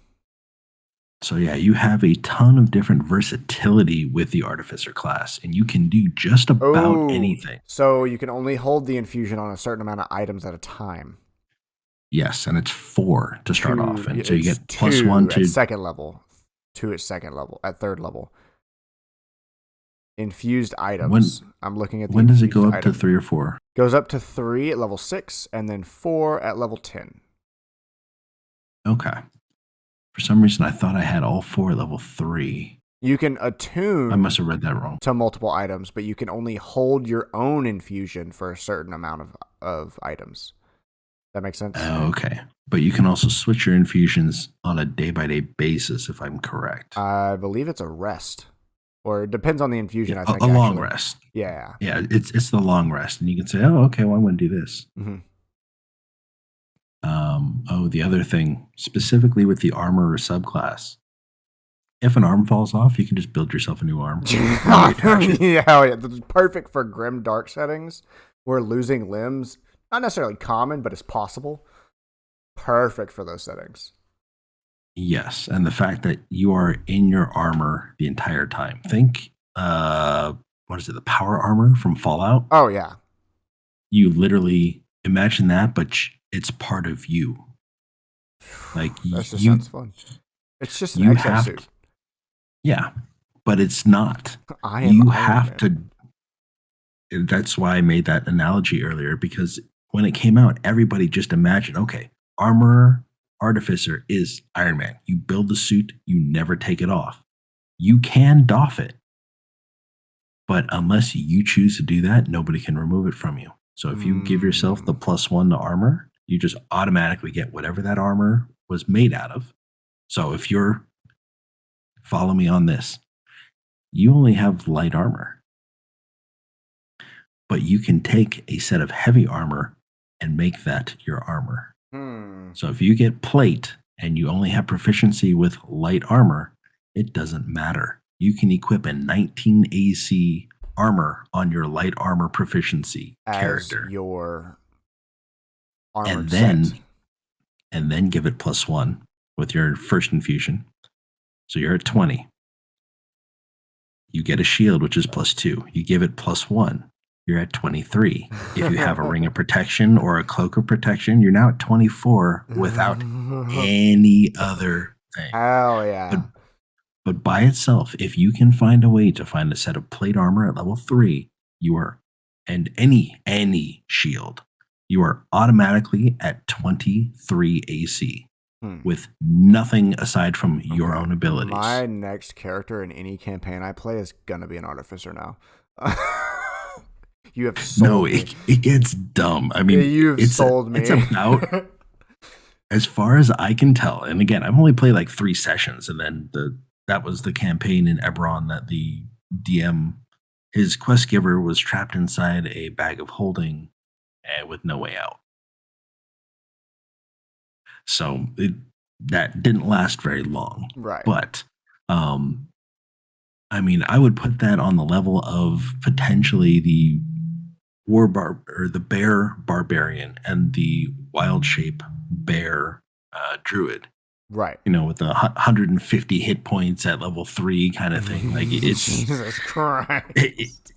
So yeah, you have a ton of different versatility with the Artificer class, and you can do just about anything. So you can only hold the infusion on a certain amount of items at a time. Yes, and it's 4 to start off, and so you get +1 to second level, 2 at second level, at third level. Infused items. I'm looking at the when does it go up item. to 3 or 4? Goes up to 3 at level 6, and then 4 at level 10. Okay. For some reason, I thought I had all 4 at level 3. You can attune. I must have read that wrong. To multiple items, but you can only hold your own infusion for a certain amount of items. That makes sense? Okay. But you can also switch your infusions on a day-by-day basis, if I'm correct. I believe it's a rest. Or it depends on the infusion, yeah, I think. A long rest. Yeah. Yeah, it's the long rest. And you can say, oh, okay, well, I'm going to do this. Mm-hmm. The other thing, specifically with the armor or subclass, if an arm falls off, you can just build yourself a new arm. Yeah, that's perfect for grim dark settings where losing limbs, not necessarily common, but it's possible. Perfect for those settings. Yes, and the fact that you are in your armor the entire time. Think, what is it, the power armor from Fallout? Oh, yeah. You literally imagine that, but it's part of you. Like that just sounds fun. It's just an exosuit. Yeah, but it's not. You have to. That's why I made that analogy earlier, because when it came out, everybody just imagined, okay, armor artificer is Iron Man. You build the suit, you never take it off. You can doff it, but unless you choose to do that, nobody can remove it from you. So if you give yourself the +1 to armor, you just automatically get whatever that armor was made out of. So if you're, follow me on this, you only have light armor, but you can take a set of heavy armor and make that your armor. So if you get plate and you only have proficiency with light armor, it doesn't matter. You can equip a 19 AC armor on your light armor proficiency character. Your armored set. And then give it +1 with your first infusion. So you're at 20. You get a shield, which is +2. You give it +1. You're at 23. If you have a ring of protection or a cloak of protection, you're now at 24 without any other thing. Oh, yeah. But by itself, if you can find a way to find a set of plate armor at level 3, you are, and any shield, you are automatically at 23 AC with nothing aside from your own abilities. My next character in any campaign I play is going to be an artificer now. You have sold me. It gets dumb. I mean, you've sold me. It's about, as far as I can tell, and again, I've only played like 3 sessions, and then that was the campaign in Eberron that the DM, his quest giver, was trapped inside a bag of holding with no way out. So that didn't last very long. Right. But, I mean, I would put that on the level of potentially the the bear barbarian and the wild shape bear druid. Right. With 150 hit points at level 3 kind of thing. Like it's Jesus Christ.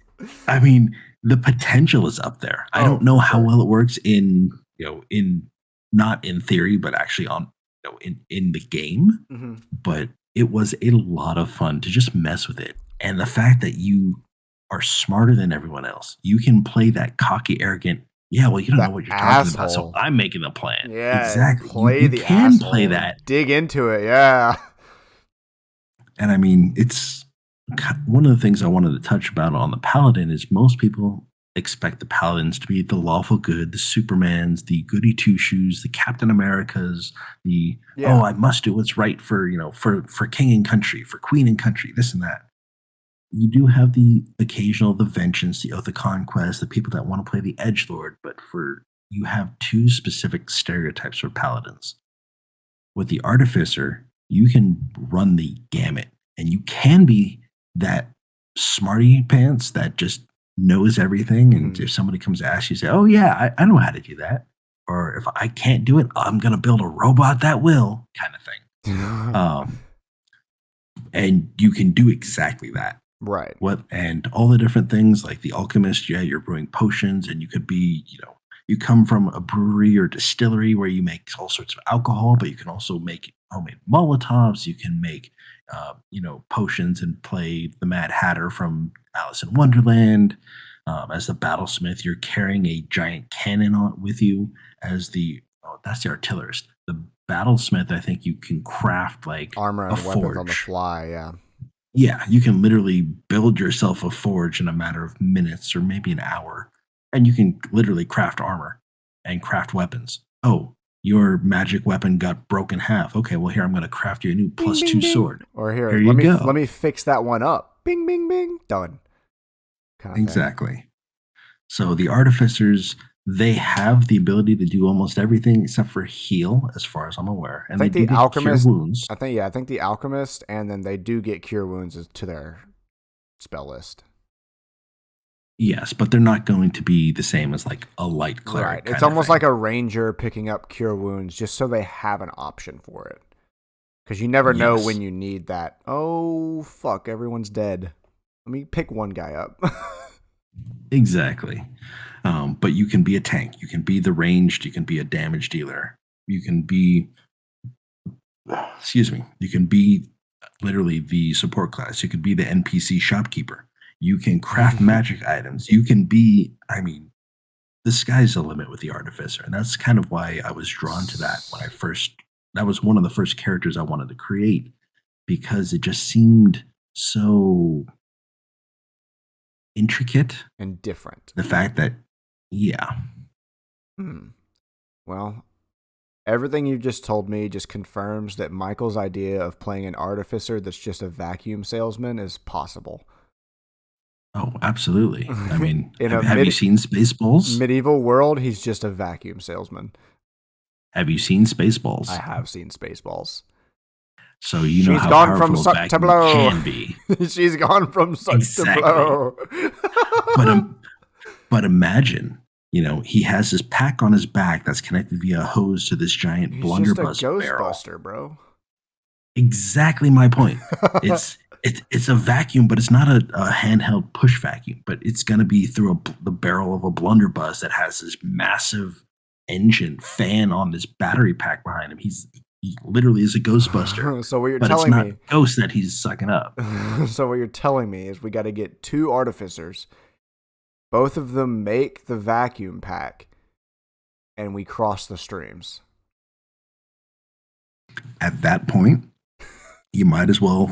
I mean, the potential is up there. I don't know how well it works in not in theory, but actually on in the game. Mm-hmm. But it was a lot of fun to just mess with it, and the fact that you are smarter than everyone else, you can play that cocky, arrogant. Yeah, well, you don't know what you're talking about, so I'm making the plan. Yeah, exactly. Play you the can asshole, play that. dig into it. Yeah, and I mean, it's one of the things I wanted to touch about on the Paladin is most people expect the Paladins to be the lawful good, the Supermans, the goody two shoes, the Captain Americas, I must do what's right for for king and country, for queen and country, this and that. You do have the occasional, the Vengeance, the Oath of Conquest, the people that want to play the Edgelord, but you have two specific stereotypes for Paladins. With the Artificer, you can run the gamut, and you can be that smarty pants that just knows everything, and if somebody comes to ask you, say, oh yeah, I know how to do that. Or if I can't do it, I'm going to build a robot that will, kind of thing. And you can do exactly that. Right. And all the different things like the alchemist, you're brewing potions, and you could be, you come from a brewery or distillery where you make all sorts of alcohol, but you can also make homemade Molotovs. You can make, potions and play the Mad Hatter from Alice in Wonderland. As the battlesmith, you're carrying a giant cannon with you. That's the artillerist. The battlesmith, I think you can craft like armor and a weapons forge on the fly. Yeah. Yeah, you can literally build yourself a forge in a matter of minutes or maybe an hour, and you can literally craft armor and craft weapons. Oh, your magic weapon got broken in half. Okay, well here I'm going to craft you a new +2 sword. Or here you go. Let me fix that one up. Bing, bing, bing. Done. Exactly. So the artificers, they have the ability to do almost everything except for heal, as far as I'm aware. And I think they the alchemist, cure wounds. I think the alchemist, and then they do get cure wounds to their spell list. Yes, but they're not going to be the same as like a light cleric. Right. It's almost like a ranger picking up cure wounds just so they have an option for it. Because you never know when you need that. Oh, fuck, everyone's dead. Let me pick one guy up. Exactly. But you can be a tank. You can be the ranged. You can be a damage dealer. You can be, you can be literally the support class. You could be the NPC shopkeeper. You can craft magic items. You can be, the sky's the limit with the artificer. And that's kind of why I was drawn to that that was one of the first characters I wanted to create, because it just seemed so intricate and different. The fact that, Well, everything you just told me just confirms that Michael's idea of playing an artificer that's just a vacuum salesman is possible. Oh, absolutely. Have you seen Spaceballs? Medieval world, he's just a vacuum salesman. Have you seen Spaceballs? I have seen Spaceballs. So you know how powerful from suck to blow. Can be. She's gone from suck to blow. But imagine, he has this pack on his back that's connected via a hose to this giant blunderbuss barrel. Ghostbuster, bro. Exactly my point. It's a vacuum, but it's not a handheld push vacuum. But it's going to be through the barrel of a blunderbuss that has this massive engine fan on this battery pack behind him. He literally is a Ghostbuster. So what you're telling me, ghost that he's sucking up. So what you're telling me is we got to get two artificers. Both of them make the vacuum pack, and we cross the streams. At that point, you might as well,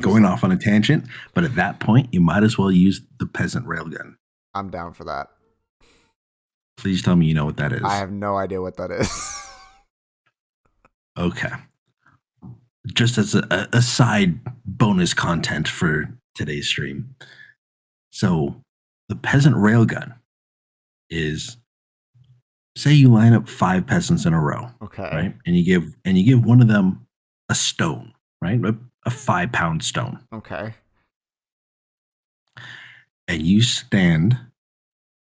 going off on a tangent, but at that point, you might as well use the peasant railgun. I'm down for that. Please tell me you know what that is. I have no idea what that is. Okay. Just as a side bonus content for today's stream. So the peasant railgun is, say you line up 5 peasants in a row. Okay. Right? And you give one of them a stone, right? A 5-pound stone. Okay. And you stand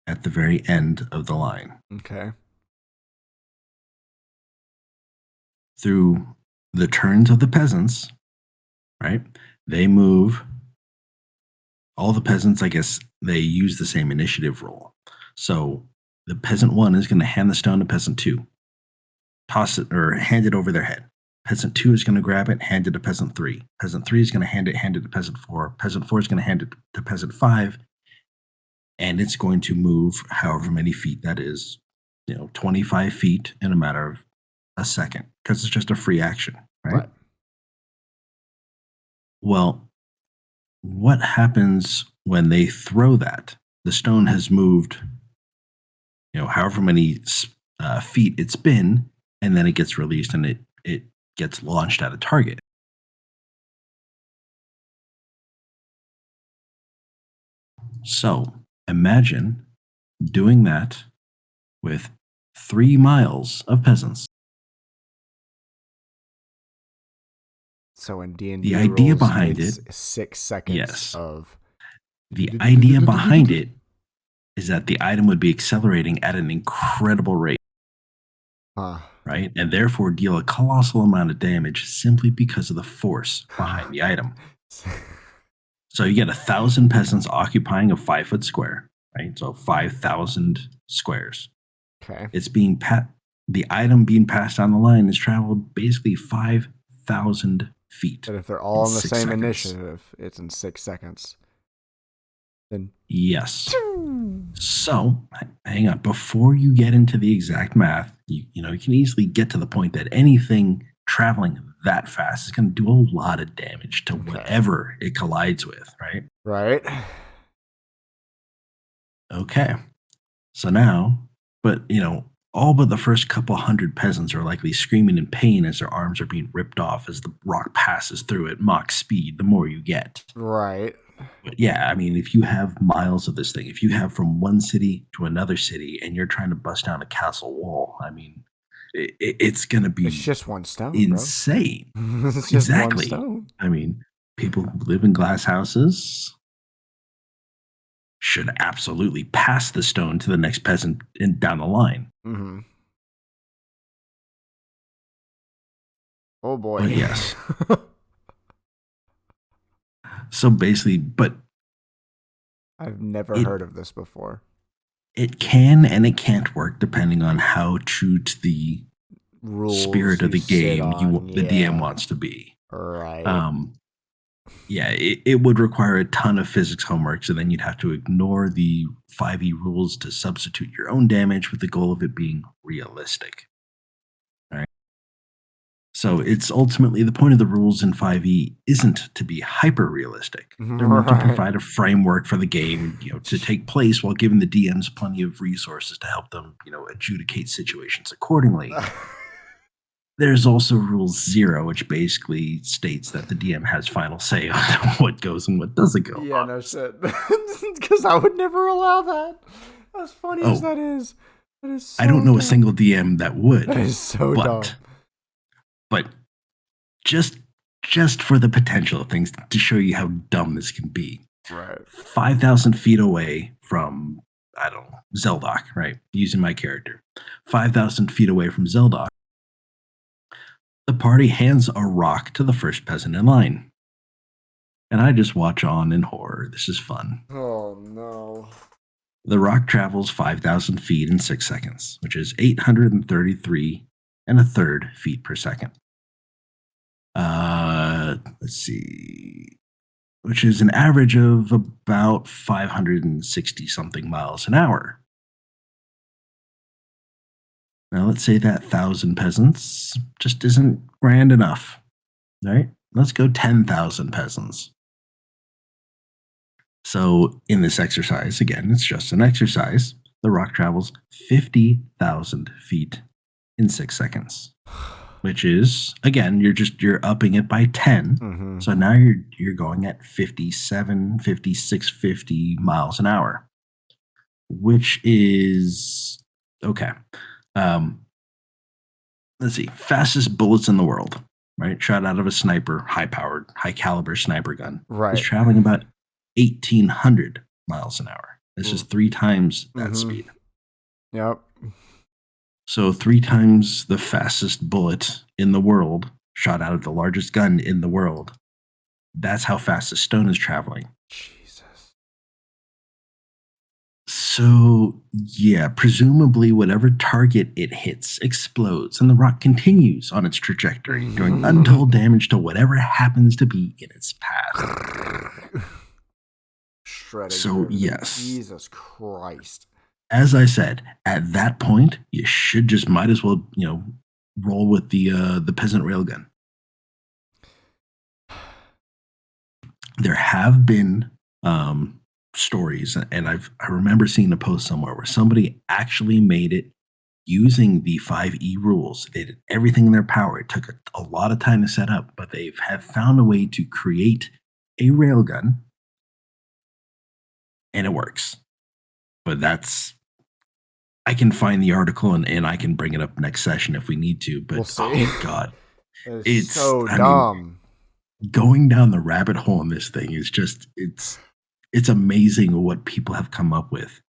at the very end of the line. Okay. Through the turns of the peasants, right? They move. All the peasants, I guess, they use the same initiative roll. So the peasant 1 is going to hand the stone to peasant 2, toss it or hand it over their head. Peasant 2 is going to grab it, hand it to peasant 3. Peasant 3 is going to hand it to peasant 4. Peasant 4 is going to hand it to peasant 5. And it's going to move however many feet that is, 25 feet in a matter of a second, because it's just a free action, right? Well, what happens when they throw that? The stone has moved, however many feet it's been, and then it gets released and it gets launched at a target. So imagine doing that with 3 miles of peasants. So in D&D the idea rules, behind it's it, 6 seconds yes. of... The idea behind it is that the item would be accelerating at an incredible rate, right? And therefore deal a colossal amount of damage simply because of the force behind the item. So you get 1,000 peasants occupying a 5-foot square, right? So 5,000 squares. Okay. It's being the item being passed down the line is traveled basically 5,000 feet. But if they're all in the same 6 seconds. initiative, it's in 6 seconds. Then yes. So hang on. Before you get into the exact math, you can easily get to the point that anything traveling that fast is going to do a lot of damage to whatever it collides with, right? Right. Okay. So now, but all but the first couple hundred peasants are likely screaming in pain as their arms are being ripped off as the rock passes through at Mach speed, the more you get. Right. But yeah, I mean, if you have miles of this thing, if you have from one city to another city and you're trying to bust down a castle wall, I mean, it's going to be It's just one stone, insane. bro. It's just exactly. one stone. I mean, people who live in glass houses should absolutely pass the stone to the next peasant down the line. Mm-hmm. Oh boy. But yes. So basically, but I've never heard of this before. It can and it can't work depending on how true to the rules spirit of the game the DM wants to be. Right. Yeah, it would require a ton of physics homework, so then you'd have to ignore the 5e rules to substitute your own damage with the goal of it being realistic. Right? So it's ultimately the point of the rules in 5e isn't to be hyper-realistic. They're meant to provide a framework for the game, to take place while giving the DMs plenty of resources to help them, adjudicate situations accordingly. There's also Rule 0, which basically states that the DM has final say on what goes and what doesn't go. Yeah, no shit. Because I would never allow that. As funny as that is. That is so I don't know dumb. a single DM that would. That is so dumb. But just for the potential of things to show you how dumb this can be. Right. 5,000 feet away from, I don't know, Zeldok, right? Using my character. 5,000 feet away from Zeldok. The party hands a rock to the first peasant in line. And I just watch on in horror. This is fun. Oh, no. The rock travels 5,000 feet in 6 seconds, which is 833 and a third feet per second. Let's see. Which is an average of about 560 something miles an hour. Now, let's say that 1,000 peasants just isn't grand enough, right? Let's go 10,000 peasants. So in this exercise, again, it's just an exercise. The rock travels 50,000 feet in 6 seconds, which is, again, you're upping it by 10. Mm-hmm. So now you're going at 57, 56, 50 miles an hour, which is okay. Let's see, fastest bullets in the world, right? Shot out of a sniper, high-powered, high-caliber sniper gun. Right. Is traveling about 1,800 miles an hour. This is 3 times that Mhm. speed. Yep. So 3 times the fastest bullet in the world shot out of the largest gun in the world. That's how fast a stone is traveling. Jesus. So, yeah, presumably whatever target it hits explodes and the rock continues on its trajectory, doing untold damage to whatever happens to be in its path. Shredding. So, through. yes. Jesus Christ. As I said, at that point, you should just might as well, roll with the peasant railgun. There have been stories, and I remember seeing a post somewhere where somebody actually made it using the 5E rules. They did everything in their power. It took a lot of time to set up, but they have found a way to create a railgun, and it works. But I can find the article and I can bring it up next session if we need to. But We'll see. oh god, it's so dumb. Going down the rabbit hole in this thing is just it's amazing what people have come up with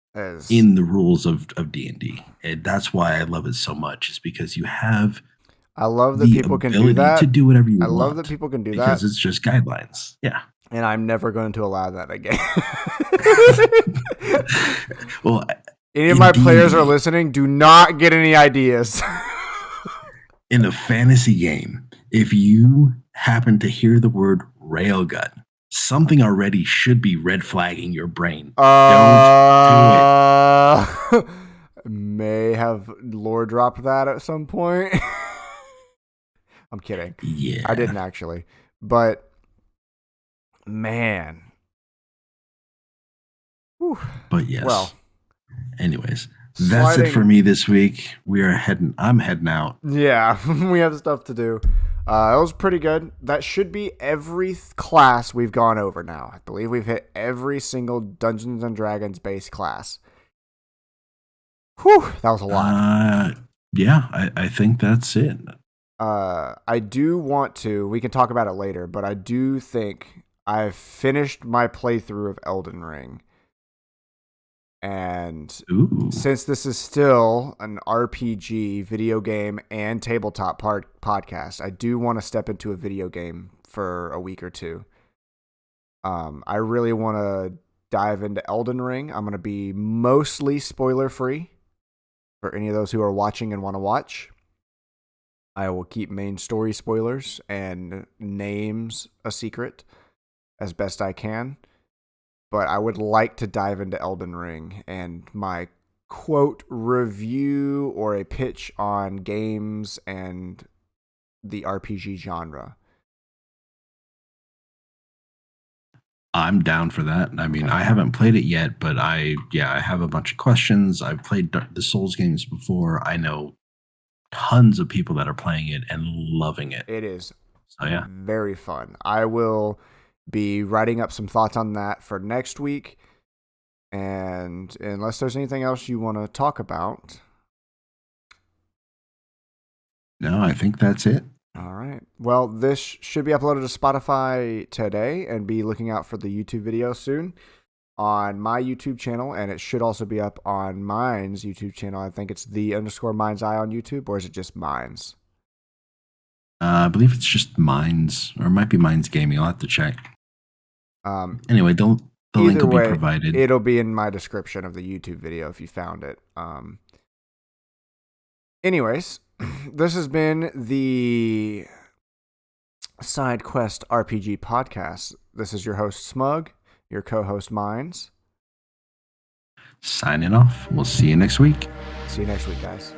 in the rules of D&D. And that's why I love it so much, is because you have I love that people can do that. To do whatever you want. I love that people can do that. Because it's just guidelines. Yeah. And I'm never going to allow that again. Well, any of my players are listening, do not get any ideas. In a fantasy game, if you happen to hear the word railgun, something already should be red flagging your brain. Don't do it. May have lore dropped that at some point. I'm kidding. Yeah. I didn't actually. But, man. Whew. But yes. Well. Anyways, that's it for me this week. I'm heading out. Yeah, we have stuff to do. It was pretty good. That should be every class we've gone over now. I believe we've hit every single Dungeons and Dragons base class. Whew, that was a lot. Yeah, I think that's it. I do want to, we can talk about it later, but I do think I've finished my playthrough of Elden Ring. And since this is still an RPG, video game, and tabletop podcast, I do want to step into a video game for a week or two. I really want to dive into Elden Ring. I'm going to be mostly spoiler-free for any of those who are watching and want to watch. I will keep main story spoilers and names a secret as best I can. But I would like to dive into Elden Ring and my quote review or a pitch on games and the RPG genre. I'm down for that. I mean, I haven't played it yet, but I have a bunch of questions. I've played the Souls games before. I know tons of people that are playing it and loving it. It is very fun. I will be writing up some thoughts on that for next week. And unless there's anything else you want to talk about. No, I think that's it. All right. Well, this should be uploaded to Spotify today, and be looking out for the YouTube video soon on my YouTube channel. And it should also be up on Mindz YouTube channel. I think it's _Mindz on YouTube, or is it just Mindz? I believe it's just Mindz, or it might be Mindz Gaming. I'll have to check. Anyway, the link will be provided. It'll be in my description of the YouTube video if you found it. Anyways, this has been the SideQuest RPG podcast. This is your host, Smug, your co-host, Mindz. Signing off. We'll see you next week. See you next week, guys.